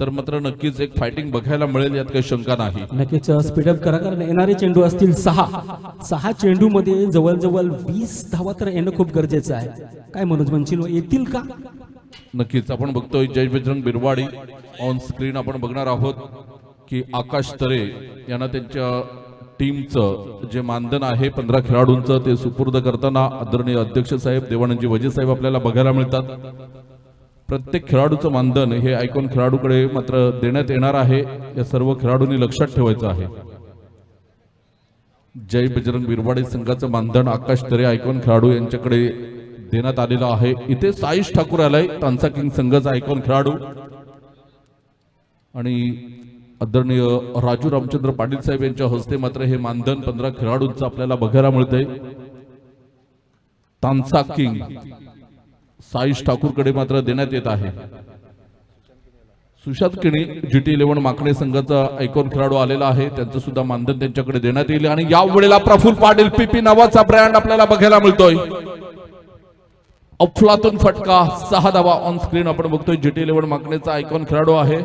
C: तर मात्र नक्कीच एक फायटिंग बघायला मिळेल, यात काही शंका नाही.
D: नक्कीच स्पीडअप करा, कारण येणारे चेंडू असतील 6 चेंडू मध्ये जवळजवळ 20 धावा तर येणं खूप गरजेचं आहे. काय मनोज म्हणशील, येतील का?
C: नक्कीच आपण बघतोय जय बजरंग बिरवाडी ऑन स्क्रीन. आपण बघणार आहोत की आकाश तरे यांना त्यांच्या टीमचं जे मानधन आहे 15 खेळाडूंचं ते सुपूर्द करताना आदरणीय अध्यक्ष साहेब देवानंदजी वजे साहेब आपल्याला बघायला मिळतात. प्रत्येक खेळाडूचं मानधन हे आयकॉन खेळाडूकडे मात्र देण्यात येणार आहे, या सर्व खेळाडूंनी लक्षात ठेवायचं आहे. जय बजरंग बिरवाडी संघाचं मानधन आकाश तरे आयकॉन खेळाडू यांच्याकडे देण्यात आलेलं आहे. इथे साईश ठाकूर आलाय, तांसा किंग संघाचा आयकॉन खेळाडू, आणि आदरणीय राजू रामचंद्र पाटील साहेब यांच्या हस्ते मात्र हे मानधन 15 खेळाडूंचं आपल्याला बघायला मिळतंय. तांसा किंग साईश ठाकूरकडे मात्र देण्यात येत आहे. सुशांत किणी GT11 माकणे संघाचा आयकॉन खेळाडू आलेला आहे, त्यांचं सुद्धा मानधन त्यांच्याकडे देण्यात येईल. आणि या वेळेला प्रफुल्ल पाटील PP नावाचा ब्रँड आपल्याला बघायला मिळतोय. अफलातून फटका, 6 धावा ऑन स्क्रीन आपण बघतोय. GT11 माकणेचा आयकॉन खेळाडू आहे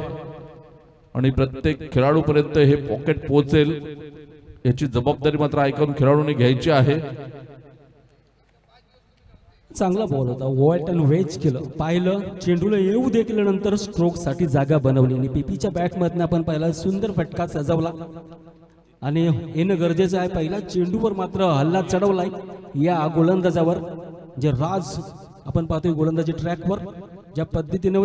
C: आणि प्रत्येक खेळाडूपर्यंत हे पॉकेट पोहोचेल याची जबाबदारी मात्र आयकॉन खेळाडूंनी घ्यायची आहे.
D: चांगला बॉल होता, वॉइट अँड वेज केलं, पाहिलं चेंडूला येऊ दे केल्यानंतर स्ट्रोक साठी जागा बनवली आणि पीपीच्या बॅटमधनं आपण पाहिला सुंदर फटका सजवला आणि येणं गरजेचं आहे. पहिला चेंडूवर मात्र हल्ला चढवलाय या गोलंदाजावर, जे राज आपण पाहतोय गोलंदाजी ट्रॅकवर ज्या पद्धतीने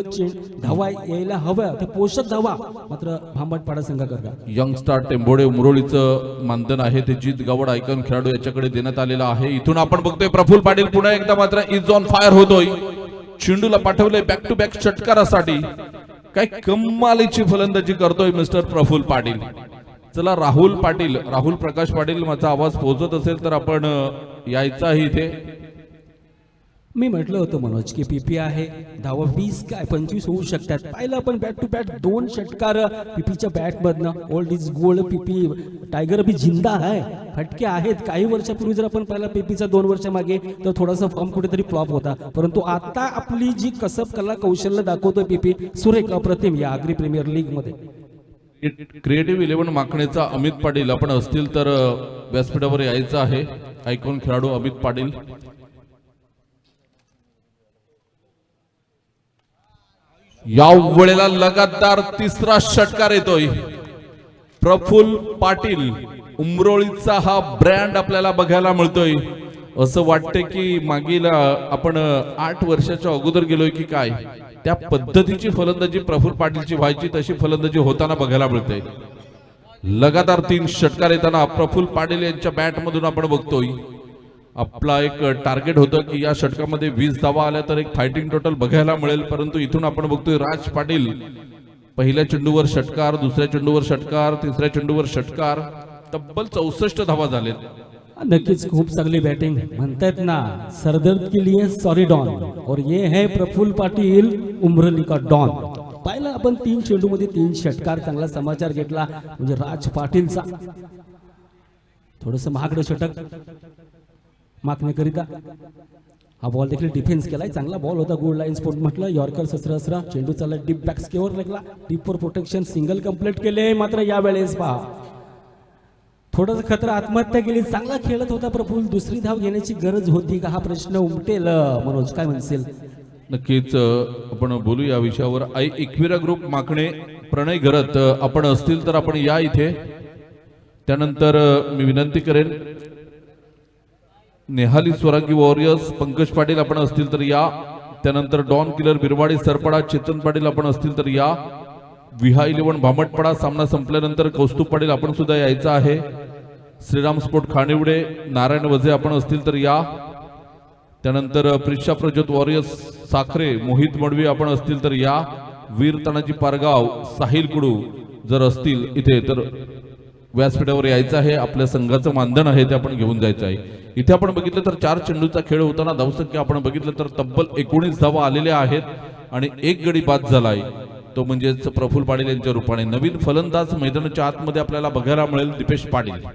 D: धावा यायला हव्या ते पोषक धावा मात्र भांबटपाडा संघाकरता.
C: यंगस्टार टेंबोडे उमरोळीचं मानधन आहे ते जीत गावड आयकॉन खेळाडू याच्याकडे देण्यात आलेलं आहे. इथून आपण बघतोय प्रफुल्ल पाटील पुन्हा एकदा मात्र इज ऑन फायर होतोय. चेंडूला पाठवलंय बॅक टू बॅक षटकारासाठी. काय कमालीची फलंदाजी करतोय मिस्टर प्रफुल्ल पाटील. चला राहुल प्रकाश पाटील माझा आवाज पोहोचत असेल तर आपण यायचाही इथे.
D: मी म्हटलं होतं मनोज की पीपी आहे, धावा 20 काय 25 होऊ शकतात. पाहिलं आपण बॅट टू बॅट 2 षटकार पीपीच्या बॅटमधनं. ओल्ड इज गोल्ड, पीपी टायगर अभी जिंदा आहे, फटके आहेत. काही वर्षापूर्वी जर आपण पाहिला पीपीचा 2 वर्ष मागे तर थोडासा फॉर्म कुठेतरी फ्लॉप होता, परंतु आता आपली जी कसब कला कौशल्य दाखवतोय पीपी सुरेख अप्रतिम या आगरी प्रीमियर लीग मध्ये.
C: क्रिएटिव्ह 11 माकणेचा अमित पाटील आपण असतील तर व्यासपीठावर यायचं आहे. आयकॉन खेळाडू अमित पाटील. या वेळेला लगातार 3रा षटकार येतोय. प्रफुल्ल पाटील उमरोळीचा हा ब्रँड आपल्याला बघायला मिळतोय. असं वाटतंय की मागील आपण 8 वर्षाच्या अगोदर गेलोय की काय, त्या पद्धतीची फलंदाजी प्रफुल्ल पाटीलची व्हायची तशी फलंदाजी होताना बघायला मिळते. लगातार 3 षटकार येताना प्रफुल्ल पाटील यांच्या बॅट मधून आपण बघतोय. आपला एक टार्गेट होतं की या षटकामध्ये 20 धावा आल्या तर एक फायटिंग टोटल बघायला मिळेल, परंतु इथून आपण बघतोय राज पाटील पहिल्या चेंडूवर षटकार, दुसऱ्या चेंडूवर षटकार, तिसऱ्या चेंडूवर षटकार, तब्बल 64 धावा झालेत.
D: नक्कीच खूप चांगली बॅटिंग. म्हणतायत ना, सरदर्द के लिए सॉरी डॉन, और ये है प्रफुल्ल पाटील उमरली का डॉन. पाहिलं आपण 3 चेंडू मध्ये 3 षटकार. चांगला समाचार घेतला म्हणजे राज पाटीलचा. थोडस महागडं षटक मागण्याकरिता हा बॉल देखील डिफेन्स केलाय. चांगला बॉल होता. गुड लाईन स्पोर्ट म्हटलं. यॉर्कर ससरा चेंडू चालला डीप बॅक स्केवर लागला. डीपवर प्रोटेक्शन सिंगल कंप्लीट केले. मात्र यावेळेस पहा थोडंसं खतरा, आत्महत्या केली. चांगला खेळत होता प्रफुल्ल. दुसरी धाव घेण्याची गरज होती का हा प्रश्न उमटेल. मनोज काय म्हणशील?
C: नक्कीच आपण बोलू या विषयावर. एकविरा ग्रुप माकणे, प्रणय घरत आपण असतील तर आपण या इथे. त्यानंतर मी विनंती करेन नेहाली स्वरागी वॉरियर्स, पंकज पाटील आपण असतील तर या. त्यानंतर डॉन किलर बिरवाडी सरपडा, चेतन पाटील आपण असतील तर या. विहा 11 भामटपडा सामना संपल्यानंतर कौस्तुभ पाटील आपण सुद्धा यायचं आहे. श्रीराम स्पोर्ट खानिवडे, नारायण वझे आपण असतील तर या. त्यानंतर प्रिशा प्रज्योत वॉरियर्स साखरे, मोहित मडवी आपण असतील तर या. वीर तानाजी पारगाव, साहिल कुडू जर असतील इथे तर व्यासपीठावर यायचं आहे. आपल्या संघाचं मानधन आहे ते आपण घेऊन जायचं आहे. इथे आपण बघितलं तर 4 चेंडूचा खेळ होताना धावसंख्या आपण बघितलं तर तब्बल 19 धावा आलेल्या आहेत आणि एक गडी बाद झालाय, तो म्हणजेच प्रफुल्ल पाटील यांच्या रूपाने. नवीन फलंदाज मैदानाच्या आतमध्ये आपल्याला बघायला मिळेल दीपेश पाटील.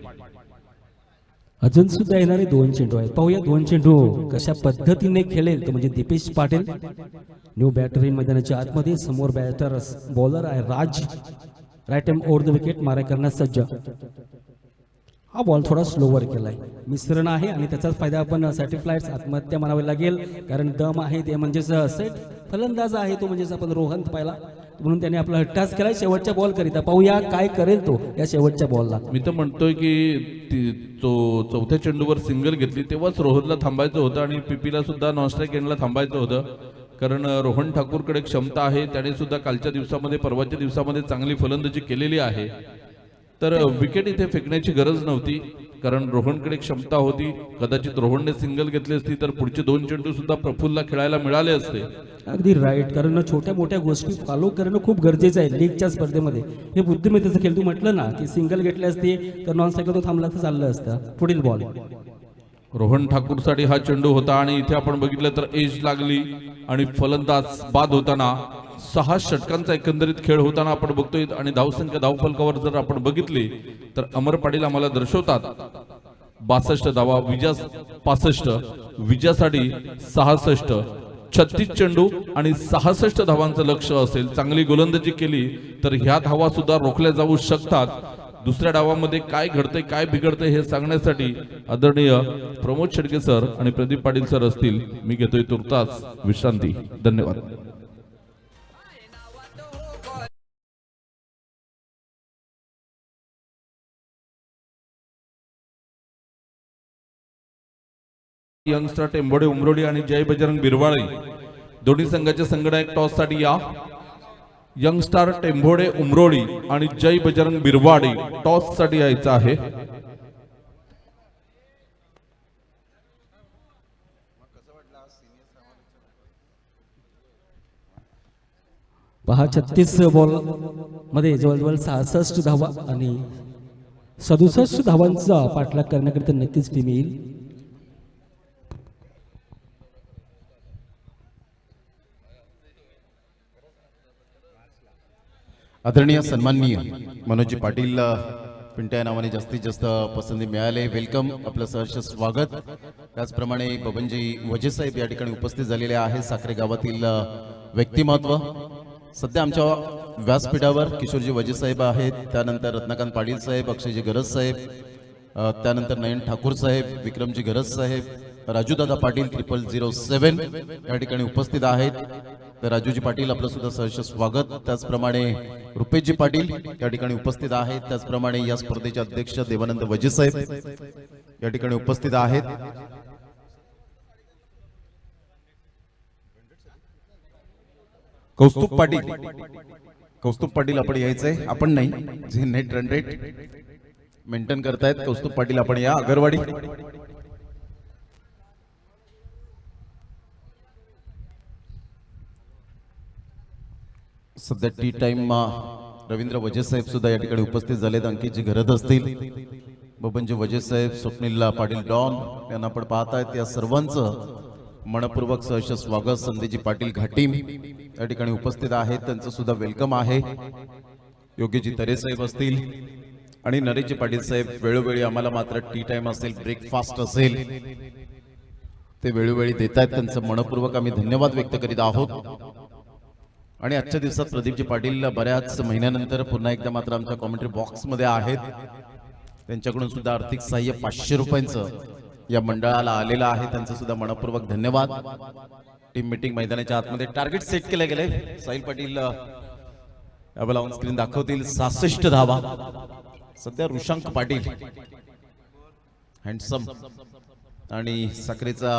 D: अजून सुद्धा येणारे 2 चेंडू आहेत. पाहूया 2 चेंडू कशा पद्धतीने खेळेल तो म्हणजे Dipesh Patil. New batter in मैदानाच्या आतमध्ये. समोर बॅटर बॉलर आहे Raj. Right time over the wicket मारा करण्यास सज्ज. हा बॉल थोडा स्लोवर केलाय. मिश्रण आहे आणि त्याचाच फायदा आपण सॅटिफ्लाइड्स आत्महत्या म्हणावी लागेल, कारण दम आहे ते म्हणजेच सेट फलंदाज आहे तो म्हणजेच आपण रोहन पाहिला, म्हणून त्याने आपला हट्टास केलाय शेवटच्या बॉल करिता. पाहूया काय करेल तो या शेवटच्या बॉलला.
C: मी तर म्हणतोय की चौथ्या चेंडूवर सिंगल घेतली तेव्हाच रोहनला थांबायचं होतं आणि पीपीला सुद्धा नॉन स्ट्राईक एंडला थांबायचं होतं, कारण रोहन ठाकूरकडे क्षमता आहे. त्याने सुद्धा कालच्या दिवसामध्ये परवाच्या दिवसामध्ये चांगली फलंदाजी केलेली आहे. तर विकेट इथे फेकण्याची गरज नव्हती, कारण रोहनकडे क्षमता होती. कदाचित रोहनने सिंगल घेतली असती तर पुढचे 2 चेंडू सुद्धा प्रफुल्लला खेळायला मिळाले असते.
D: अगदी राईट, कारण छोट्या मोठ्या गोष्टी फॉलो करणं खूप गरजेचं आहे लीगच्या स्पर्धेमध्ये. हे बुद्धिमत्तेचं खेळ. तू म्हटलं ना की सिंगल घेतले असते तर नॉन स्ट्राईक तो थांबला तर चाललं असतं. पुढील बॉल
C: रोहन ठाकूरसाठी हा चेंडू होता आणि इथे आपण बघितलं तर एज लागली आणि फलंदाज बाद होताना 6 षटकांचा एकंदरीत खेळ होताना आपण बघतोय. आणि धावसंख्या धावफलकावर जर आपण बघितली तर अमर पाटील आम्हाला दर्शवतात 62 धावा, विजय 65, विजयासाठी 66, 36 चेंडू आणि 66 धावांचं लक्ष असेल. चांगली गोलंदाजी केली तर ह्या धावा सुद्धा रोखल्या जाऊ शकतात. दुसऱ्या डावामध्ये काय घडतंय काय बिघडतंय हे सांगण्यासाठी आदरणीय प्रमोद शेडके सर आणि प्रदीप पाटील सर असतील. मी घेतोय तुर्तास विश्रांती. धन्यवाद. यंगस्टर टेंबोडे उमरोडी आणि जय बजरंग बिरवाळे दोन्ही संघाचे संघनायक टॉस साठी या. यंगस्टार टेंभोडे उमरोडी आणि जय बजरंग बिरवाडी टॉस साठी यायचं आहे.
D: पहा 36 बॉल मध्ये जवळजवळ 66 धावा आणि 67 धावांचा पाठलाग करण्याकरिता नक्कीच टीम येईल.
A: आदरणीय सन्माननीय मनोजी पाटील पिंट्या या नावाने जास्तीत जास्त पसंती मिळाले. वेलकम, आपलं सहर्ष स्वागत. त्याचप्रमाणे बबनजी वजे साहेब या ठिकाणी उपस्थित झालेले आहे. साखरे गावातील व्यक्तिमत्व. सध्या आमच्या व्यासपीठावर किशोरजी वजे साहेब आहेत, त्यानंतर रत्नाकांत पाटील साहेब, अक्षयजी गरज साहेब, त्यानंतर नयन ठाकूर साहेब, विक्रमजी गरज साहेब, राजूदादा पाटील 0007 या ठिकाणी उपस्थित आहेत. तर राजूजी पाटील आपलं सुद्धा सहर्ष स्वागत. त्याचप्रमाणे रुपेशजी पाटील या ठिकाणी उपस्थित आहेत. त्याचप्रमाणे या स्पर्धेचे अध्यक्ष देवानंद वजे साहेब या ठिकाणी उपस्थित आहेत. कौस्तुभ पाटील आपण यायचंय, आपण नाही, जे नेट रन रेट मेंटेन करतायत कौस्तुभ पाटील आपण या. अगरवाडी सध्या टी टाइम रवींद्र वजे साहेब सुद्धा या ठिकाणी उपस्थित झालेत. अंकितजी घरत असतील, बबनजी वजे साहेब, स्वप्नील पाटील डॉन यांना आपण पाहतायत. या सर्वांचं मनपूर्वक सहर्ष स्वागत. संदेजी पाटील घाटीम या ठिकाणी उपस्थित आहेत, त्यांचं सुद्धा वेलकम आहे. योगीजी तरे साहेब असतील आणि नरेशजी पाटील साहेब वेळोवेळी आम्हाला मात्र टी टाइम असेल, ब्रेकफास्ट असेल, ते वेळोवेळी देत आहेत, त्यांचं मनपूर्वक आम्ही धन्यवाद व्यक्त करीत आहोत. आणि आजच्या दिवसात प्रदीपजी पाटील बऱ्याच महिन्यानंतर पुन्हा एकदा मात्र आमच्या कॉमेंट्री बॉक्समध्ये आहेत. त्यांच्याकडून सुद्धा आर्थिक सहाय्य 500 रुपयांचं या मंडळाला आलेलं आहे, त्यांचं सुद्धा मनपूर्वक धन्यवाद. टीम मीटिंग मैदानाच्या आतमध्ये टार्गेट सेट केले गेले. साहिल पाटील यावेळेला ऑन स्क्रीन दाखवतील. 66 धावा. सध्या ऋषांक पाटील हँडसम आणि साखरेचा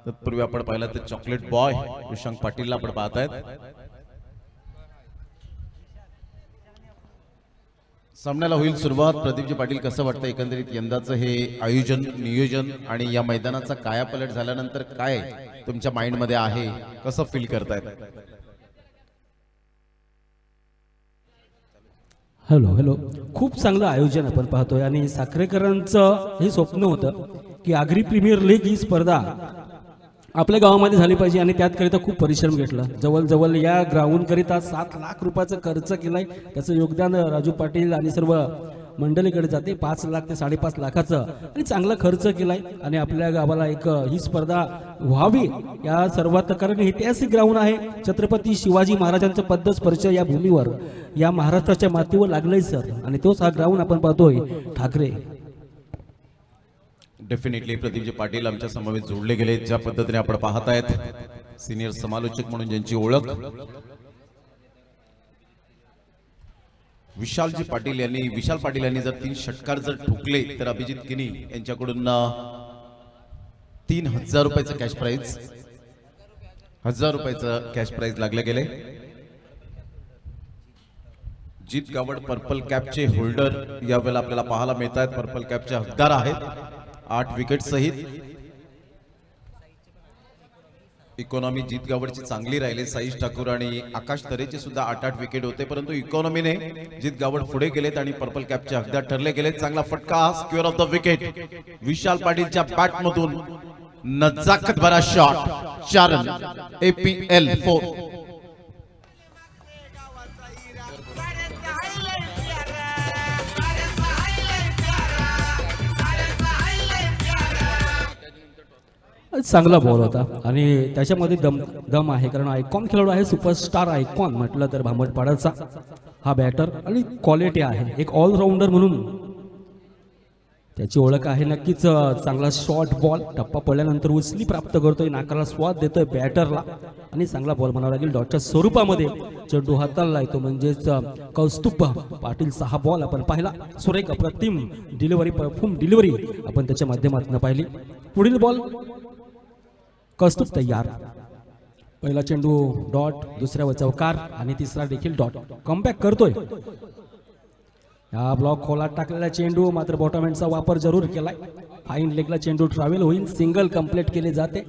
A: तत्पूर्वी आपण पाहिला तर चॉकलेट बॉय ऋषांक पाटीलला आपण पाहतायत. सामन्याला होईल सुरुवात. प्रदीपजी पाटील, कसं वाटतं एकंदरीत यंदाचं हे आयोजन, नियोजन आणि या मैदानाचा कायापालट झाल्यानंतर काय तुमच्या माइंडमध्ये आहे, कसं फील करतायत?
D: हॅलो, खूप चांगलं आयोजन आपण पाहतोय आणि साखरेकरांचं हे स्वप्न होतं की आगरी प्रीमियर लीग ही स्पर्धा आपल्या गावामध्ये झाली पाहिजे आणि त्याकरिता खूप परिश्रम घेतला. जवळ या ग्राउंड करिता 7 लाख रुपयाचा खर्च केलाय. त्याचं योगदान राजू पाटील आणि सर्व मंडळीकडे जाते. 5 लाख ते 5.5 लाखाचं आणि चांगला खर्च केलाय आणि आपल्या गावाला एक ही स्पर्धा व्हावी या सर्वात कारण ऐतिहासिक ग्राउंड आहे. छत्रपती शिवाजी महाराजांचं पद्मस्पर्श या भूमीवर, या महाराष्ट्राच्या मातीवर लागलंय सर, आणि तोच हा ग्राउंड आपण पाहतोय ठाकरे.
A: डेफिनेटली प्रदीपजी पाटील आमच्या समवेत जोडले गेले. ज्या पद्धतीने आपण पाहतायत, सिनियर समालोचक म्हणून ज्यांची ओळख विशाल पाटील यांनी जर 3 षटकार जर ठोकले तर अभिजित किनी यांच्याकडून 3000 रुपयाचं कॅश प्राइज, 1000 रुपयाचं कॅश प्राइज लागले गेले. जीत गावड पर्पल कॅपचे होल्डर यावेळेला आपल्याला पाहायला मिळत आहेत. पर्पल कॅपचे हकदार आहेत 8 विकेट सहित. इकॉनॉमी जीत गावडची चांगली राहिली. साईश ठाकूर आणि आकाश तरेचे सुद्धा 8 विकेट होते, परंतु इकॉनॉमीने जीत गावड पुढे गेलेत आणि पर्पल कॅपचे हकदार ठरले गेले. चांगला फटका, square off the wicket Vishal पाटीलच्या बॅट मधून, नजाकत भरा शॉट, 4 रन. APL 4.
D: चांगला बॉल होता आणि त्याच्यामध्ये दम आहे, कारण आयकॉन खेळाडू आहे, सुपरस्टार आयकॉन म्हटलं तर भांबटपाडाचा हा बॅटर आणि क्वालिटी आहे, एक ऑलराऊंडर म्हणून त्याची ओळख आहे. नक्कीच चांगला शॉर्ट बॉल, टप्पा पडल्यानंतर उचली प्राप्त करतोय, नाकाला स्वाद देतोय बॅटरला आणि चांगला बॉल म्हणावा लागेल. डॉटच्या स्वरूपामध्ये चेंडू हाताला येतो, म्हणजेच कौस्तुभ पाटील 6 बॉल आपण पाहिला. सुरेख अप्रतिम डिलिव्हरी, परफॉर्म डिलिव्हरी आपण त्याच्या माध्यमातून पाहिली. पुढील बॉल कौस्तुभ तयार. पहिला चेंडू डॉट, दुसऱ्यावर चौकार आणि तिसरा देखील डॉट. कमबॅक करतोय. या ब्लॉक खोलात टाकलेला चेंडू मात्र बॉटम हँडचा वापर जरूर केलाय. फाईन लेगला चेंडू ट्रॅव्हल होईल, सिंगल कंप्लीट केले जाते.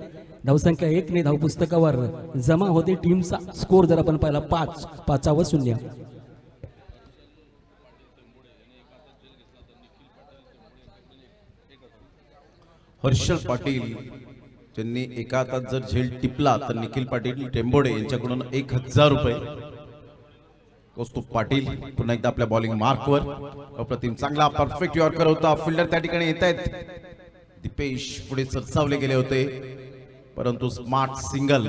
D: धावसंख्या 1 ने धावपुस्तकावर जमा होते टीमचा. स्कोर जर आपण पाहिला 5-0.
A: हर्षल पाटील त्यांनी एका हातात जर झेल टिपला तर निखिल पाटील टेंबोडे यांच्याकडून 1000 रुपये. कौस्तुभ पाटील पुन्हा एकदा आपल्या बॉलिंग मार्कवर. अप्रतिम चांगला परफेक्ट यॉर्कर होता. फिल्डर त्या ठिकाणी येत आहेत. दीपेश पुढे सरसावले गेले होते, परंतु स्मार्ट सिंगल.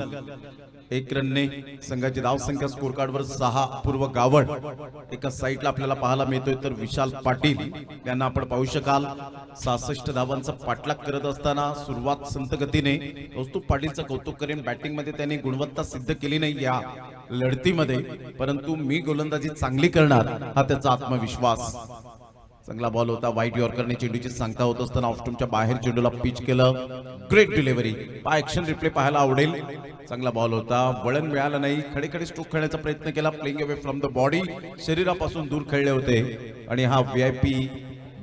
A: 1 रनने संघाची धावसंख्या स्कोर कार्डवर 6. पूर्व गावड एका साईडला आपल्याला पाहायला मिळतोय, तर विशाल पाटील यांना आपण पाहू शकाल 66 धावांचा पाठलाग करत असताना सुरुवात संत गतीने. कौस्तुभ पाटीलचं कौतुक करेन, बॅटिंग मध्ये त्यांनी गुणवत्ता सिद्ध केली नाही या लढतीमध्ये, परंतु मी गोलंदाजी चांगली करणार हा त्याचा आत्मविश्वास. चांगला बॉल होता. वाईट यॉर्करने चेंडूची सांगता होत असताना ऑफस्टूमच्या बाहेर चेंडूला पिच केलं. Great delivery. ऍक्शन रिप्ले पाहायला आवडेल. चांगला बॉल होता. वळण मिळालं नाही. खडे स्ट्रोक खेळण्याचा प्रयत्न केला. Playing away from the body. शरीरापासून दूर खेळले होते आणि हा VIP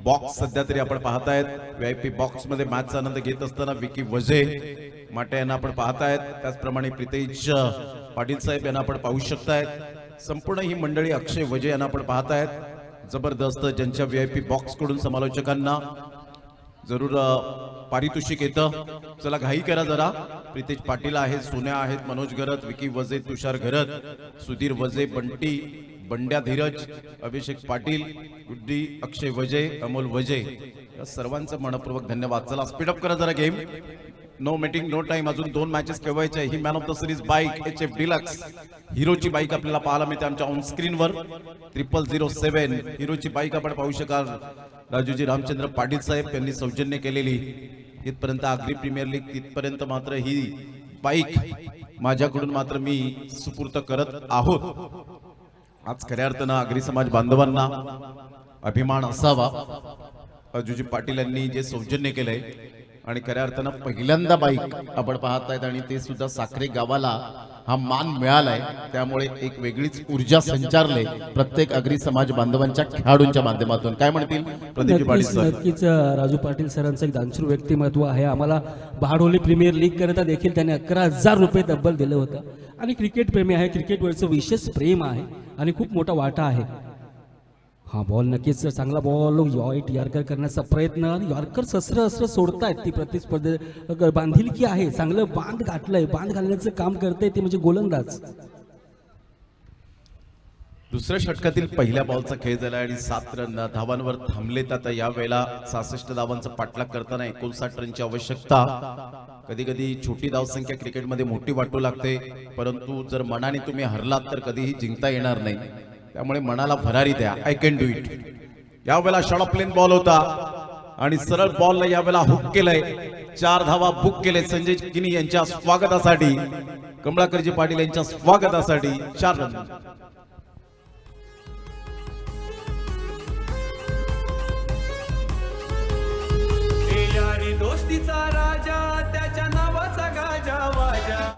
A: बॉक्स सध्या तरी आपण पाहतायत. VIP बॉक्स मध्ये मॅचचा आनंद घेत असताना विकी वजे माटे यांना आपण पाहतायत. त्याचप्रमाणे प्रितेश पाटील साहेब यांना आपण पाहू शकतायत. संपूर्ण ही मंडळी अक्षय वजे यांना आपण पाहतायत. जबरदस्त ज्यांच्या VIP बॉक्स कडून समालोचकांना जरूर पारितोषिक येतं. चला घाई करा जरा. प्रितेश पाटील आहेत, सोन्या आहेत, मनोज घरत, विकी वजे, तुषार घरत, सुधीर वजे, बंटी, बंड्या धीरज, अभिषेक पाटील, गुड्डी, अक्षय वजे, अमोल वजे या सर्वांचं मनपूर्वक धन्यवाद. चला स्पीड अप करा जरा game. No meeting no time. अजून 2 मॅचेस खेळवायचे. ही man of the series bike HF deluxe हिरोची बाईक आपल्याला पाहायला मिळते आमच्या ऑन स्क्रीनवर. 0007 हिरोची बाईक आपण पाहू शकाल. राजूजी रामचंद्र पाटील साहेब यांनी सौजन्य केलेली. तिथपर्यंत आगरी प्रीमियर लीग तिथपर्यंत मात्र ही बाईक माझ्याकडून मात्र मी सुपूर्त करत आहोत. आज खऱ्या अर्थानं आगरी समाज बांधवांना अभिमान असावा. राजूजी पाटील यांनी जे सौजन्य केलंय आणि खऱ्या अर्थानं पहिल्यांदा बाईक आपण पाहतायत आणि ते सुद्धा साखरे गावाला हा मान मिळालाय. त्यामुळे एक वेगळीच ऊर्जा संचारले प्रत्येक आगरी समाज बांधवांच्या खेळाडूंच्या माध्यमातून. काय म्हणतील प्रदीपजी पाटील
D: नक्कीच
A: सर?
D: नक्कीच राजू पाटील सरांचं एक दानशूर व्यक्तिमत्व आहे. आम्हाला बहाडोली प्रीमियर लीग करता देखील त्यांनी 11,000 रुपये तब्बल दिलं होतं. आणि क्रिकेट प्रेमी आहे. क्रिकेटवरचं विशेष प्रेम आहे आणि खूप मोठा वाटा आहे. हा बॉल नक्कीच चांगला बॉल. वाईट यॉर्कर करण्याचा प्रयत्न. यॉर्कर अस्त्र सोडतायत. ती प्रतिस्पर्धे बांधिलकी आहे. चांगलं बांध घातलंय. बांध घालण्याचं काम करते ते म्हणजे गोलंदाज.
A: दुसऱ्या षटकातील पहिल्या बॉलचा खेळ झाला आणि 7 रन धावांवर थांबलेत. आता या वेळेला 66 धावांचा पाठलाग करताना 59 रनची आवश्यकता. कधी कधी छोटी धावसंख्या क्रिकेटमध्ये मोठी वाटू लागते, परंतु जर मनाने तुम्ही हरलात तर कधीही जिंकता येणार नाही. त्यामुळे मनाला भरारी द्या. I can do it. यावेळेला शॉर्ट प्लेन बॉल होता आणि सरळ बॉलला यावेळेला हुक केलंय. 4 धावा बुक केले संजय किनी यांच्या स्वागतासाठी. कमळाकरजी पाटील यांच्या स्वागतासाठी 4 रन.
E: आणि दोस्तीचा राजा त्याच्या नावाचा गाजा वाजा.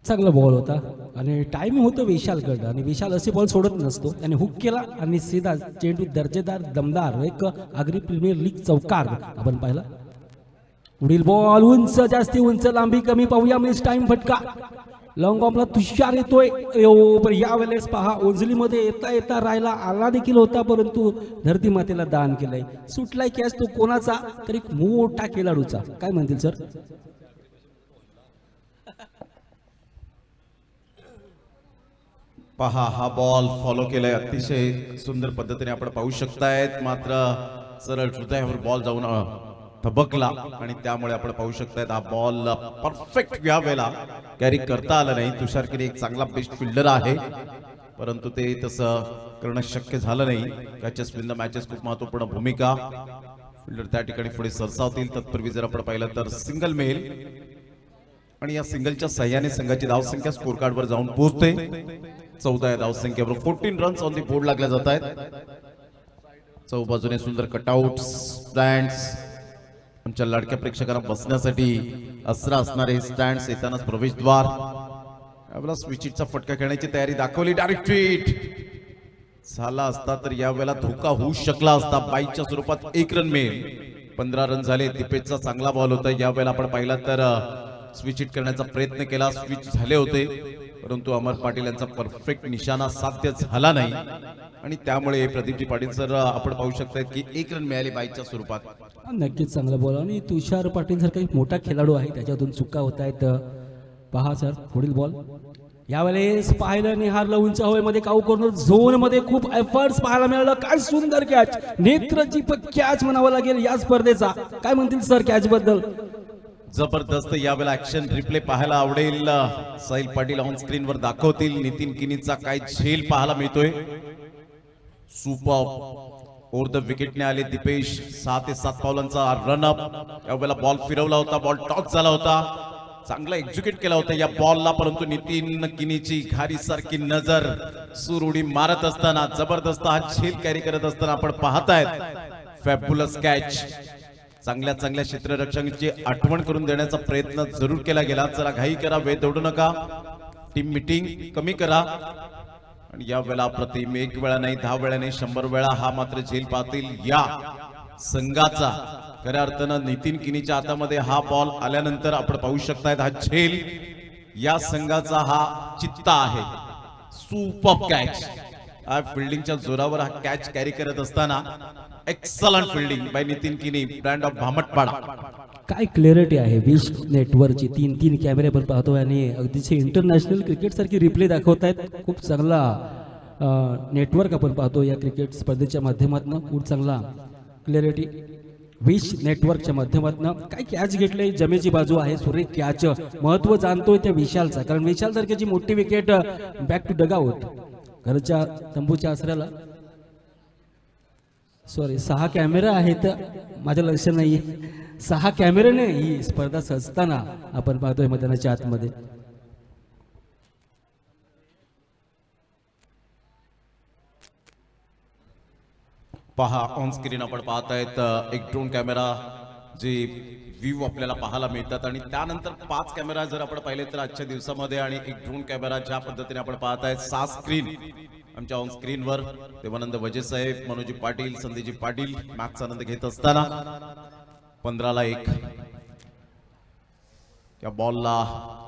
D: चांगला बॉल होता आणि टायमिंग होतं विशालकडं आणि विशाल असे बॉल सोडत नसतो. त्याने हुक केला आणि सीधा चेंडू दर्जेदार दमदार एक आगरी प्रीमियर लीग चौकार आपण पाहिला. पुढील बॉल उंच, जास्ती उंच, लांबी कमी. पाहूया मिस टाइम फटका. लॉंग ऑफला तुषार येतोय. पण या वेळेस पहा ओंजलीमध्ये येता येता राहायला आला देखील होता, परंतु धरती मातेला दान केलंय. सुटलाय कॅच तो कोणाचा तरी मोठा खेळाडूचा. काय म्हणतील सर?
A: पहा हा बॉल फॉलो केलाय अतिशय सुंदर पद्धतीने आपण पाहू शकतायत. मात्र सरळ हृदयावर बॉल जाऊन थबकला आणि त्यामुळे आपण पाहू शकतायत हा बॉल परफेक्ट या वेळेला कॅरी करता आला नाही. तुषार किनी एक चांगला बेस्ट फिल्डर आहे, परंतु ते तसं करणं शक्य झालं नाही. कॅचेस विन द मॅचेस खूप महत्वपूर्ण भूमिका. फिल्डर त्या ठिकाणी पुढे सरसावतील. तत्पूर्वी जर आपण पाहिलं तर सिंगल मेल आणि या सिंगलच्या सहाय्याने संघाची धावसंख्या स्कोर कार्ड वर जाऊन पोहोचते. 14 धावसंख्येवर 14 रन्स ऑन दी बोर्ड लागल्या जात आहेत. चौबाजूने सुंदर कटआउट स्टँड्स. आमच्या लाडक्या प्रेक्षकांना बसण्यासाठी असरा असणारे स्टँड्स. येतानाच प्रवेशद्वार. यावेळेला स्विचिटचा फटका खेळण्याची तयारी दाखवली. डायरेक्ट हिट झाला असता तर यावेळेला धोका होऊ शकला असता. बाईकच्या स्वरूपात 1 रन मिळेल. 15 रन झाले. दिपेशचा चांगला बॉल होता. यावेळेला आपण पाहिला तर स्विच हिट करण्याचा प्रयत्न केला. स्विच झाले होते, परंतु अमर पाटील यांचा परफेक्ट निशाणा साध्य झाला नाही आणि त्यामुळे प्रदीपजी पाटील सर आपण पाहू शकतायत की 1 रन मिळाली बाईकच्या स्वरूपात.
D: नक्कीच चांगला बॉल आणि तुषार पाटील सारखा एक मोठा खेळाडू आहे, त्याच्यातून चुका होत आहेत. पहा सर पुढील बॉल. यावेळेस पाहिलं निहारलं उंच हवेमध्ये काऊ कॉर्नर झोन मध्ये खूप एफर्ट्स पाहायला मिळालं. काय सुंदर कॅच. नेत्रची कॅच म्हणावं लागेल या स्पर्धेचा. काय म्हणतील सर कॅच बद्दल?
A: जबरदस्त. यावेळेला ऍक्शन रिप्ले पाहायला आवडेल. साहिल पाटील ऑन स्क्रीन वर दाखवतील. नितीन किनीचा काय झेल पाहायला मिळतोय. सुपर ओव्हर द विकेटने आले दिपेश. 6 ते 7 पावलांचा रन अप. यावेळेला बॉल फिरवला होता. बॉल टॉस झाला होता. चांगला एक्झिक्यूट केला होता या बॉलला, परंतु नितीन किनीची घारी सारखी नजर सूर उडी मारत असताना जबरदस्त हा झेल कॅरी करत असताना आपण पाहतायत फॅब्युलस कॅच. चांगल्या चांगल्या क्षेत्ररक्षकांची आठवण करून देण्याचा प्रयत्न जरूर केला गेला. चला घाई करा, वेळ दौडू नका, टीम मीटिंग कमी करा. आणि या वेळा प्रतिम 1 वेळा नाही 10 वेळा नाही 100 वेळा हा मात्र झेल पाहतील या संघाचा. खऱ्या अर्थानं नितीन किनीच्या हातामध्ये हा बॉल आल्यानंतर आपण पाहू शकतायत हा झेल या संघाचा हा चित्ता आहे. Super catch. फिल्डिंगच्या जोरावर हा कॅच कॅरी करत असताना एक्सलंट फिल्डिंग बाय नितीन किनी, ब्रँड ऑफ भामटपाडा.
D: काय क्लॅरिटी आहे विश नेटवर्कची. 3 कॅमेरे आपण पाहतोय आणि अगदीचे इंटरनॅशनल क्रिकेट सारखी रिप्ले दाखवत आहेत. खूप चांगला नेटवर्क आपण पाहतो या क्रिकेट स्पर्धेच्या माध्यमातून. खूप चांगला क्लॅरिटी विश नेटवर्कच्या माध्यमातून. काय कॅच घेतले, जमेची बाजू आहे, सुरेख कॅच. महत्व जाणतोय त्या विशालचा, कारण विशाल सारख्याची मोठी विकेट बॅक टू डगआउट. घरच्या तंबूच्या आसऱ्याला 6 कॅमेरा आहेत, माझ्या लक्षात नाहीये. 6 कॅमेऱ्याने ही स्पर्धा सजताना आपण पाहतोय मैदानाच्या आतमध्ये.
A: पहा ऑन स्क्रीन आपण पाहतायत एक ड्रोन कॅमेरा जे व्ह्यू आपल्याला पाहायला मिळतात आणि त्यानंतर 5 कॅमेरा जर आपण पाहिले तर आजच्या दिवसामध्ये आणि एक ड्रोन कॅमेरा ज्या पद्धतीने आपण पाहतायत 6 स्क्रीन आमच्या ऑन स्क्रीनवर. देवानंद वजे साहेब, मनोजी पाटील, संदीपजी पाटील मॅचचा आनंद घेत असताना 15ला 1 या बॉलला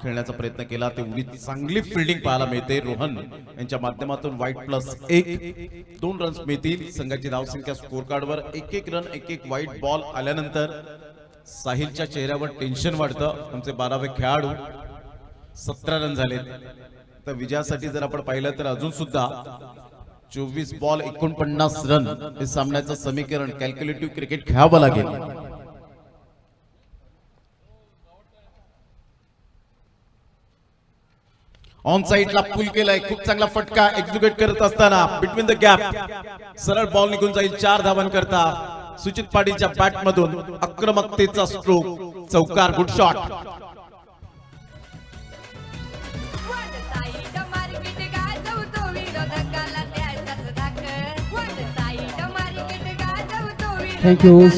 A: खेळण्याचा प्रयत्न केला. तेवढी चांगली फिल्डिंग पाहायला मिळते. रोहन यांच्या माध्यमातून वाईट +1 2 रन्स मिळतील. संघाची धावसंख्या स्कोर कार्डवर 1-1 रन 1-1 वाईट बॉल आल्यानंतर साहिलच्या चेहऱ्यावर टेन्शन वाढतं. आमचे 12वे खेळाडू 17 रन झाले. तर विजयासाठी जर आपण पाहिलं तर अजून सुद्धा 24 बॉल 49 रन हे सामन्याचं समीकरण कॅल्क्युलेटिव्ह क्रिकेट खेळावं लागेल. ऑन साइडला पुल केलाय, खूप चांगला फटका एक्झिक्यूट करत असताना बिटवीन द गॅप सरळ बॉल निघून जाईल. 4 धावांकरता सुचित पाटीलच्या बॅट मधून आक्रमकतेचा स्ट्रोक, चौकार, good shot.
D: Thank you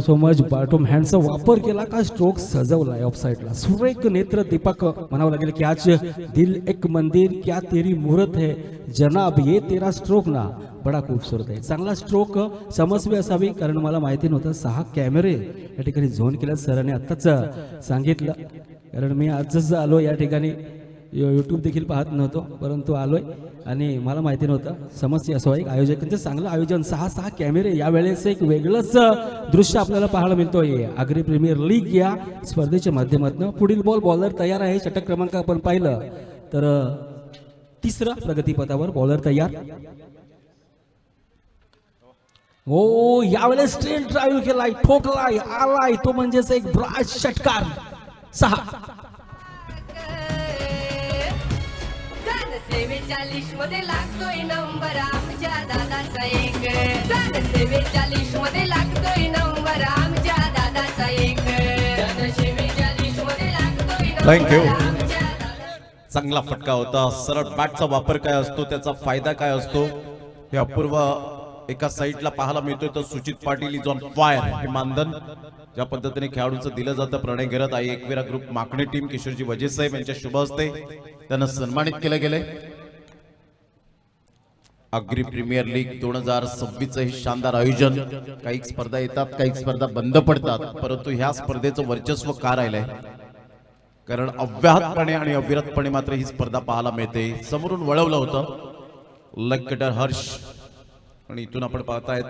D: so much. Bottom हँडचा वापर केला का स्ट्रोक सजवलाय ऑफ साइडला. सुरेख नेत्र दीपक म्हणावं लागेल की आज दिल एक मंदिर क्या तेरी मुहूर्त है जनाब, ये तेरा स्ट्रोक ना बडा खूबसूरत आहे. चांगला स्ट्रोक समजवी असावी, कारण मला माहिती नव्हतं 6 कॅमेरे या ठिकाणी झोन केल्यात. सरांनी आत्ताच सांगितलं, कारण मी आजच आलो या ठिकाणी. यूट्यूब देखील पाहत नव्हतो, परंतु आलोय आणि मला माहिती नव्हतं. समस्या असं एक आयोजकांचं चांगलं आयोजन. 6 कॅमेरे यावेळेस एक वेगळंच दृश्य आपल्याला पाहायला मिळतोय आग्री प्रीमियर लीग या स्पर्धेच्या माध्यमातून. पुढील बॉलर तयार आहे. षटक क्रमांक आपण पाहिलं तर 3रा प्रगतीपथावर बॉलर तयार. हो, यावेळेस स्ट्रेट ड्राईव्ह केलाय, ठोकलाय, आलाय तो म्हणजेच एक ब्राश षटकार. 6
F: मध्ये लागतोय नंबर आमच्या दादाचा 1. 47 मध्ये लागतोय नंबर आमच्या दादाचा 1. 47 मध्ये लागतोय
A: थँक्यू.
F: आमच्या दादा.
A: चांगला फटका होता. सरळ बॅटचा वापर काय असतो, त्याचा फायदा काय असतो हे अपूर्व एका साईडला पाहायला मिळतोय. तर सुचित पाटील इज ऑन फायर. हे मानधन ज्या पद्धतीने खेळाडूंचं दिलं जातं प्रणय घरत आहे एकविरा ग्रुप माकणे टीम किशोरजी वजे साहेब यांच्या शुभ हस्ते त्यांना सन्मानित केलं गेलंय. आग्री प्रीमियर लीग 2026 हे शानदार आयोजन. काही स्पर्धा येतात, काही स्पर्धा बंद पडतात, परंतु ह्या स्पर्धेचं वर्चस्व का राहिलंय, कारण अव्याहतपणे आणि अविरतपणे मात्र ही स्पर्धा पाहायला मिळते. समोरून वळवलं होतं लेग कटर हर्ष आणि इथून आपण पाहतायत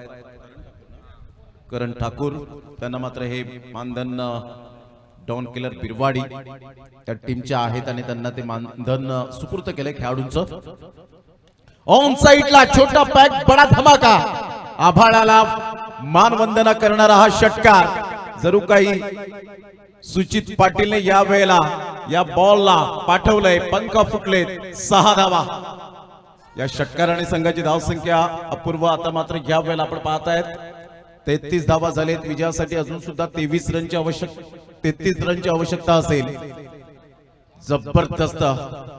A: करण ठाकूर. त्यांना मात्र हे मानधन डॉन किलर बिरवाडी त्या टीमच्या आहेत आणि त्यांना ते मानधन सुपूर्त केलंय खेळाडूंचं. ऑन साइडला छोटा पॅक बडा धमाका. आभाळाला मानवंदना करणारा हा षटकार. जरूर काही सुचित पाटीलने या वेळेला या बॉलला पाठवलंय. पंख फुटलेत. 6 धावा या षटकाराने संघाची धावसंख्या अपूर्व. आता मात्र या वेळेला आपण पाहतायत 33 धावा झालेत. विजयासाठी अजून सुद्धा 23 रनची आवश्यक 33 रनची आवश्यकता असेल. जबरदस्त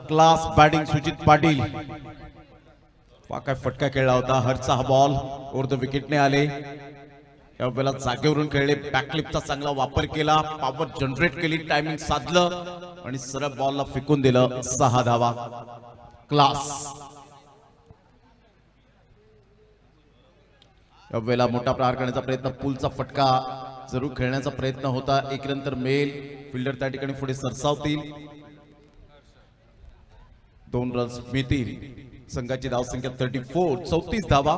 A: क्लास बॅटिंग सुजित पाटील. काय फटका खेळला होता. हरचा हा बॉल ओव्हर द विकेटने आले. यावेळेला जागेवरून खेळले. बॅकलिपचा चांगला वापर केला. पॉवर जनरेट केली. टायमिंग साधलं आणि सरळ बॉलला फेकून दिलं. 6 धावा. क्लास. यावेळेला मोठा प्रहार करण्याचा प्रयत्न. पुलचा फटका जरूर खेळण्याचा प्रयत्न होता. एक नंतर मेल. फिल्डर त्या ठिकाणी पुढे सरसावतील. 2 रन्स मिळतील. संघाची धावसंख्या 34 धावा.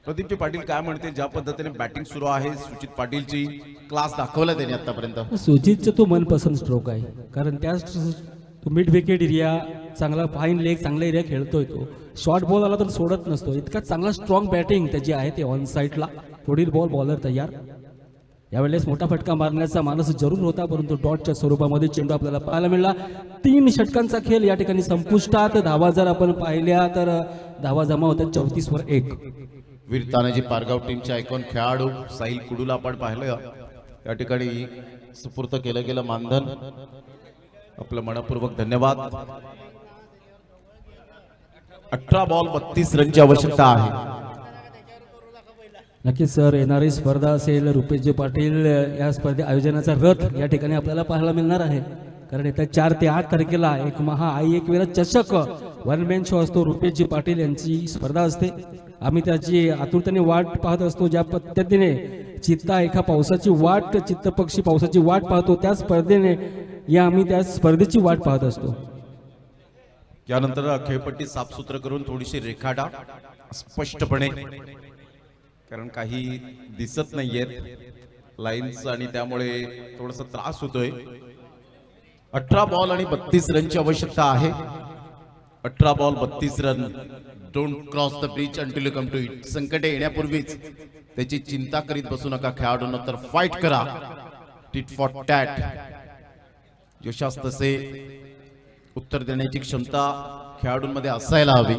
A: प्रदीपजी पाटील काय म्हणते, ज्या पद्धतीने बॅटिंग सुरू आहे सुजित पाटीलची, क्लास दाखवला त्याने आतापर्यंत.
D: सुजितचं तो मनपसंत स्ट्रोक आहे, कारण त्या तो मिड विकेट एरिया चांगला, फाईन लेग चांगला एरिया खेळतोय. तो शॉर्ट बॉल आला तर सोडत नसतो. इतका चांगला स्ट्रॉंग बॅटिंग त्याची आहे. ते ऑन साईडला पुढील बॉलर तयार. यावेळेस मोठा फटका मारण्याचा मानस जरूर होता, परंतु डॉटच्या स्वरूपामध्ये चेंडू आपल्याला पाहायला मिळाला. 3 षटकांचा खेळ या ठिकाणी संपुष्टात. धावा जर आपण पाहिल्या तर धावा जमा होतात 34वर 1.
A: वीर तानाजी पारगाव टीमचे आयकॉन खेळाडू साहिल कुडूला आपण पाहिलं. या ठिकाणी सुपूर्त केलं गेलं मानधन. आपलं मनपूर्वक धन्यवाद. 18 बॉल 32 रनची आवश्यकता आहे.
D: नक्कीच सर, येणारी स्पर्धा असेल रुपेशजी पाटील या स्पर्धे आयोजनाचा रथ या ठिकाणी आपल्याला पाहायला मिळणार आहे. कारण येत्या 4 ते 8 तारखेला एक आई एक वेळा चषक वन मॅन शो असतो. रुपेशजी पाटील यांची स्पर्धा असते. आम्ही त्याची आतुरतेने वाट पाहत असतो. ज्या पद्धतीने चित्ता एका पावसाची वाट, चित्तपक्षी पावसाची वाट पाहतो, त्या स्पर्धेने आम्ही त्या स्पर्धेची वाट पाहत असतो.
A: यानंतर खेळपट्टी साफसूत्र करून थोडीशी रेखाटा स्पष्टपणे, कारण काही दिसत नाहीयेत लाईन्स आणि त्यामुळे थोडासा त्रास होतोय. 18 बॉल आणि 32 रनची आवश्यकता आहे. 18 ball 32 run. Don't cross the bridge until you come to it. संकटे येण्यापूर्वीच त्याची चिंता करीत बसू नका खेळाडूंना, तर फाईट करा. Tit for tat. यशास तसे उत्तर देण्याची क्षमता खेळाडूंमध्ये असायला हवी.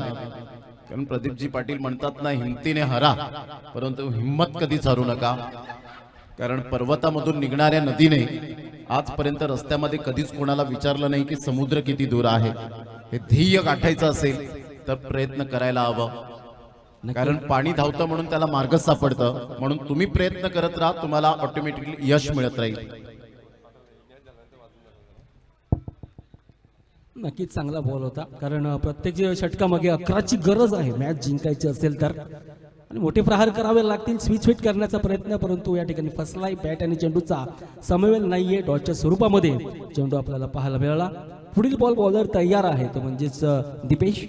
A: कारण प्रदीपजी पाटील म्हणतात ना, हिमतीने हरा, परंतु हिम्मत कधीच हरू नका. कारण पर्वतामधून निघणाऱ्या नदीने आजपर्यंत रस्त्यामध्ये कधीच कोणाला विचारलं नाही की समुद्र किती दूर आहे. हे ध्येय गाठायचं असेल तर प्रयत्न करायला हवं. कारण पाणी धावतं म्हणून त्याला मार्ग सापडतं. म्हणून तुम्ही प्रयत्न करत राहा, तुम्हाला ऑटोमॅटिकली यश मिळत राहील.
D: नक्कीच चांगला बॉल होता, कारण प्रत्येक षटकामागे 11ची गरज आहे मॅच जिंकायची असेल तर. आणि मोठे प्रहार करावे लागतील, स्विच फिट करण्याचा प्रयत्न, परंतु या ठिकाणी फसलाय. बॅट आणि चेंडूचा समवेल नाहीये. डॉटच्या स्वरूपामध्ये चेंडू आपल्याला पाहायला मिळाला. पुढील बॉलर तयार आहे, तो म्हणजेच दीपेश.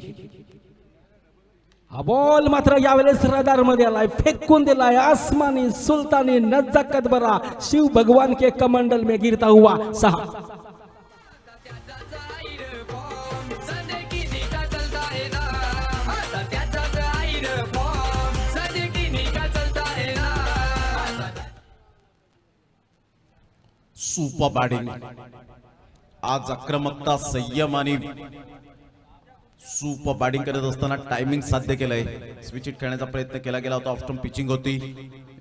D: हा बॉल मात्र यावेळेस रडारमध्ये आलाय, फेकून दिलाय. आसमानी सुलतानी नजाकत बरा, शिव भगवान के कमंडल में गिरता हुआ 6.
A: Super batting. आज आक्रमकता, संयम आणि सुपर बॅटिंग करत असताना टायमिंग साध्य केलंय. स्विच हिट खेळण्याचा प्रयत्न केला गेला होता. ऑफ स्टंप पिचिंग होती.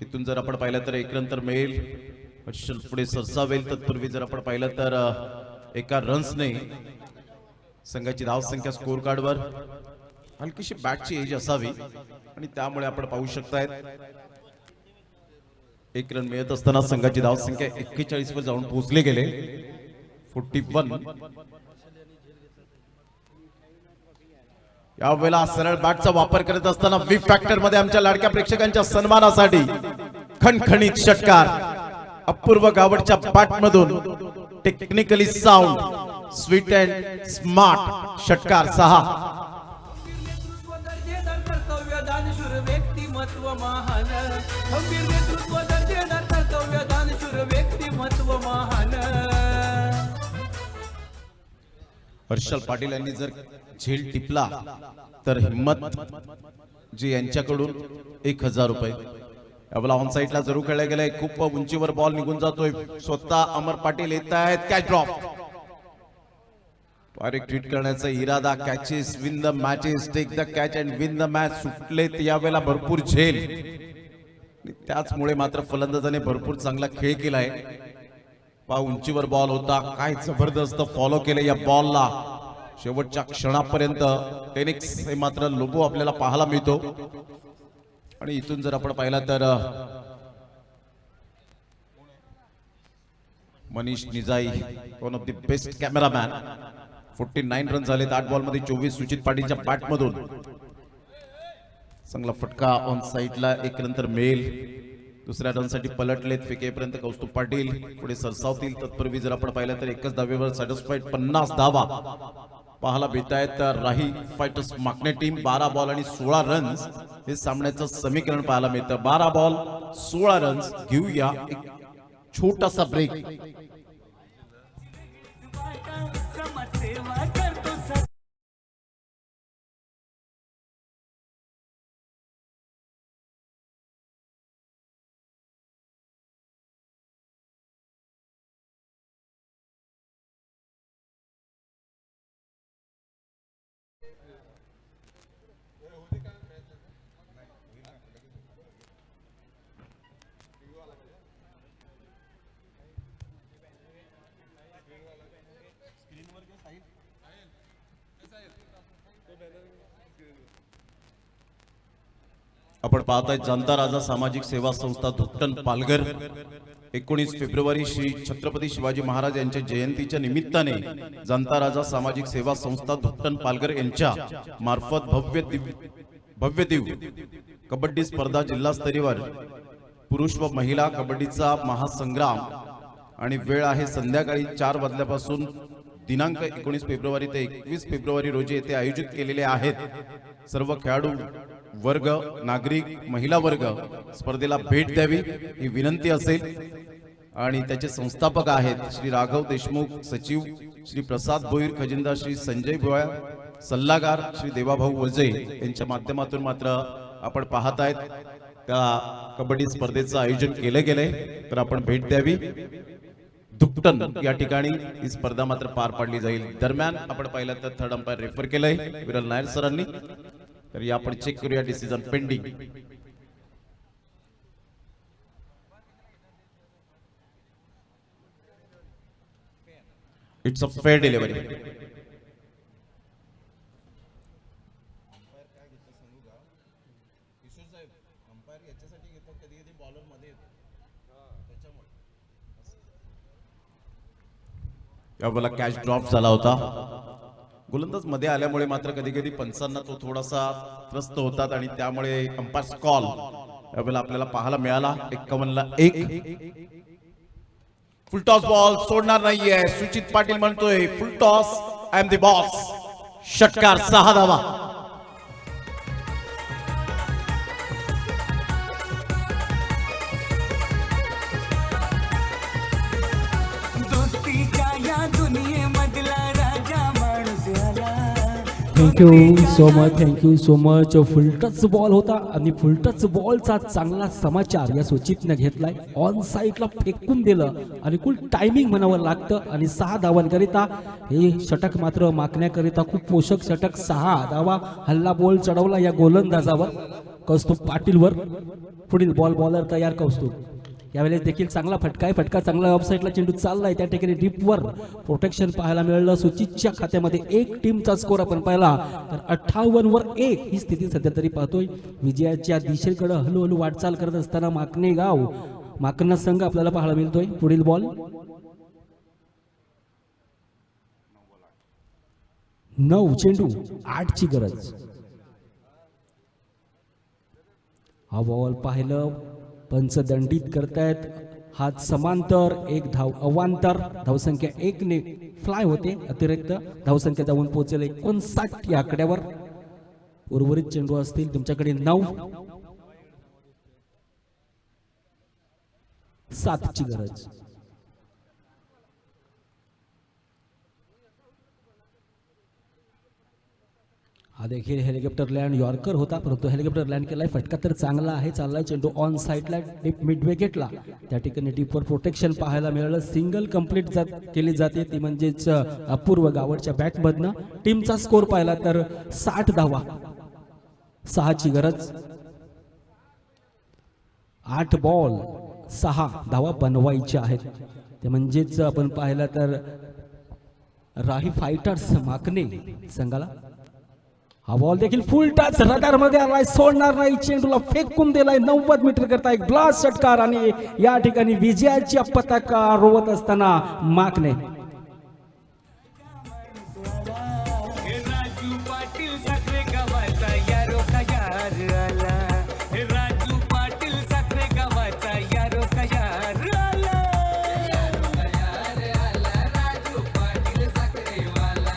A: इथून जर आपण पाहिलं तर एक नंतर मिळेल. हर्षल पुढे सरसावेल. तत्पूर्वी जर आपण पाहिलं तर एका रन्सने संघाची धावसंख्या स्कोर कार्डवर हलकीशी बॅटची एज असावी आणि त्यामुळे आपण पाहू शकताय 1 रन मिळत असताना संघाची धावसंख्या 41 वर जाऊन पोहोचले गेले. 41. यावेळेला सरळ बॅटचा वापर करत असताना वी फॅक्टर मध्ये आमच्या लाडक्या प्रेक्षकांच्या सन्मानासाठी खणखणीत षटकार. अपूर्व गावडच्या बॅट मधून technically sound, sweet and smart षटकार 6.
E: नेतृत्व दर्जेदार कर्तव्य दानशूर व्यक्तिमत्व महान. खंबीर नेतृत्व दर्जेदार कर्तव्य दानशूर व्यक्तिमत्व महान.
A: हर्षल पाटील यांनी जर झेल टिपला तर हिम्मत जी यांच्याकडून 1000 रुपये. यावेळेला ऑन साईडला जरूर खेळला गेलाय. खूप उंचीवर बॉल निघून जातोय. स्वतः अमर पाटील येत आहेत. Catch drop. डायरेक्ट ट्रीट करण्याचा इरादा. Catches win the matches, take the catch and win the match. सुटलेत यावेळेला भरपूर झेल. त्याचमुळे मात्र फलंदाजाने भरपूर चांगला खेळ केलाय. पा उंचीवर बॉल होता, काय जबरदस्त फॉलो केले या बॉलला. शेवटच्या क्षणापर्यंत टेनिक्स हे मात्र लोबो आपल्याला पाहायला मिळतो. आणि इथून जर आपण पाहिला तर Manish Nijai one of the best cameraman. 49 run झालेत 8 बॉल मध्ये 24. सुचित पाटीलच्या बॅट मधून चांगला फटका ऑन साईडला, एक नंतर मेल. दुसऱ्या रनसाठी पलटलेत, फेकेपर्यंत कौस्तुभ पाटील पुढे सरसावतील. तत्पूर्वी जर आपण पाहिलं तर एकच धावेवर सॅटिस्फाईड 50 धावा पाहायला मिळत आहेत. राही फायटर्स माकणे टीम 12 बॉल आणि 16 रन्स हे सामन्याचं समीकरण पाहायला मिळतं. 12 बॉल 16 रन्स. घेऊया एक छोटासा ब्रेक.
E: समाजसेवा करतो सर.
A: आपण पाहताय जनता राजा सामाजिक सेवा संस्था धुकटन पालघर. 19 फेब्रुवारी श्री छत्रपती शिवाजी महाराज यांच्या जयंतीच्या निमित्ताने जनता राजा सामाजिक सेवा संस्था धुकटन पालघर यांच्या मार्फत भव्य दिव्य कबड्डी स्पर्धा जिल्हास्तरीयवर पुरुष व महिला कबड्डीचा महासंग्राम. आणि वेळ आहे संध्याकाळी 4 वाजल्यापासून. दिनांक 19 फेब्रुवारी ते 21 फेब्रुवारी रोजी येथे आयोजित केलेले आहेत. सर्व खेळाडू वर्ग, नागरिक, महिला वर्ग स्पर्धेला भेट द्यावी ही विनंती असेल. आणि त्याचे संस्थापक आहेत श्री राघव देशमुख, सचिव श्री प्रसाद भोईर, खजिनदार श्री संजय भोया, सल्लागार श्री देवाभाऊ वजे यांच्या माध्यमातून मात्र आपण पाहत आहेत त्या कबड्डी स्पर्धेचं आयोजन केले गेले. तर आपण भेट द्यावी. दुपटन या ठिकाणी ही स्पर्धा मात्र पार पाडली जाईल. दरम्यान आपण पाहिलं तर थर्ड अंपायर रेफर केलंय विरल नायर सरांनी. तर या आपण चेक करूया decision pending. It's a fair delivery. यावेळेला कॅच ड्रॉप झाला होता. गोलंदाज मध्ये आल्यामुळे मात्र कधी कधी पंचांना तो थोडासा त्रस्त होतात आणि त्यामुळे अंपायर कॉल यावेळेला आपल्याला पाहायला मिळाला. 51ला 1. फुल टॉस बॉल सोडणार नाहीये. सुचित पाटील म्हणतोय full toss, I am the boss. षटकार 6 धावा.
E: दोस्तीच्या या दुनियेमधला राजा माणूस आला.
D: Thank you so much. Full toss ball होता आणि फुलटच बॉलचा चांगला समाचार या सूचितनं घेतलाय. ऑन साईडला फेकून दिलं आणि कुल टायमिंग म्हणावं लागतं. आणि 6 धावांकरिता हे षटक मात्र मागण्याकरिता खूप पोषक षटक. 6 धावा. हल्ला बॉल चढवला या गोलंदाजावर कौस्तुभ पाटीलवर. पुढील बॉलर तयार कौस्तुभ. यावेळेस देखील चांगला फटका चांगला ऑफसाईडला चेंडू चाललाय. त्या ठिकाणी डीपवर प्रोटेक्शन पाहायला मिळालं. सुचितच्या खात्यामध्ये 1 टीमचा स्कोर आपण पाहिला तर 58 वर 1 ही स्थिती सध्या तरी पाहतोय. विजयाच्या दिशेकडे हळूहळू वाटचाल करत असताना माकणे संघ आपल्याला पाहायला मिळतोय. पुढील बॉल 9 चेंडू 8 ची गरज. हा बॉल पाहिलं पंच दंडित करतायत. हात समांतर, 1 धाव अवांतर. धावसंख्या 1 ने फ्लाय होते. अतिरिक्त धावसंख्या जाऊन पोहोचले 59 या आकड्यावर. उर्वरित चेंडू असतील तुमच्याकडे 9. 7 ची गरज. हा देखील हेलिकॉप्टर लँड यॉर्कर होता, परंतु हेलिकॉप्टर लँड केलाय. फटका तर चांगला आहे. चाललाय चेंडू ऑन साईडला डीप मिड विकेटला. त्या ठिकाणी डीपवर प्रोटेक्शन पाहायला मिळालं. सिंगल कंप्लीट केली जाते ती म्हणजेच अपूर्व गावडच्या बॅटमधनं. टीमचा स्कोर पाहिला तर 60 धावा. 6 ची गरज. 8 बॉल 6 धावा बनवायच्या आहेत. ते म्हणजेच आपण पाहिलं तर राही फायटर्स माकणे संघाला हा बॉल देखील फुल टच रडारमध्ये आलाय, सोडणार नाही, चेंडूला फेकून दिलाय 90 मीटर करता एक ग्लास षटकार आणि या ठिकाणी विजयाची पताका रोवत असताना माकणे.
E: हे राजू पाटील साखरे गावाचा यारो का यार आला. हे राजू पाटील साखरे गावाचा यारो का यार आला.
F: राजू पाटील साखरेवाला,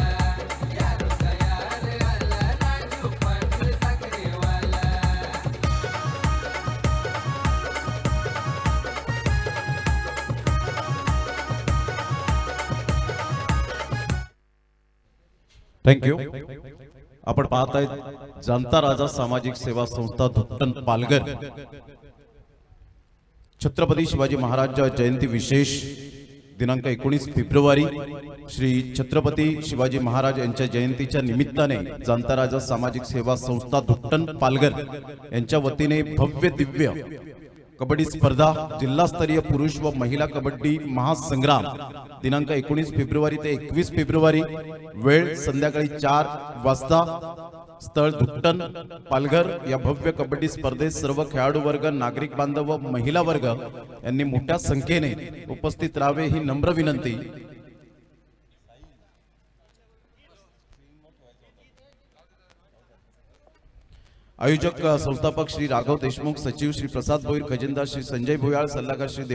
F: यारो तयार आला, राजू पाटील साखरेवाला.
A: थँक्यू. आपण पाहताय जनता राजा सामाजिक सेवा संस्था धुट्टण पालघर छत्रपती शिवाजी महाराज जयंती विशेष दिनांक 19 फेब्रुवारी श्री छत्रपती शिवाजी महाराज यांच्या जयंतीच्या निमित्ताने जनता राजा सामाजिक सेवा संस्था धुट्टण पालघर यांच्या वतीने भव्य दिव्य कबड्डी स्पर्धा जिल्हास्तरीय पुरुष व महिला कबड्डी महासंग्राम दिनांक 19 फेब्रुवारी ते 21 फेब्रुवारी, वेळ संध्याकाळी 4 वाजता, स्थळ धुट्टण पालघर. या भव्य कबड्डी स्पर्धेत सर्व खेळाडू वर्ग, नागरिक बांधव व महिला वर्ग यांनी मोठ्या संख्येने उपस्थित राहावे ही नम्र विनंती. आयोजक संस्थापक श्री राघव देशमुख, सचिव श्री प्रसाद भोईर, खजिनदार श्री संजय भुयाळ, सल्लागार श्री देवा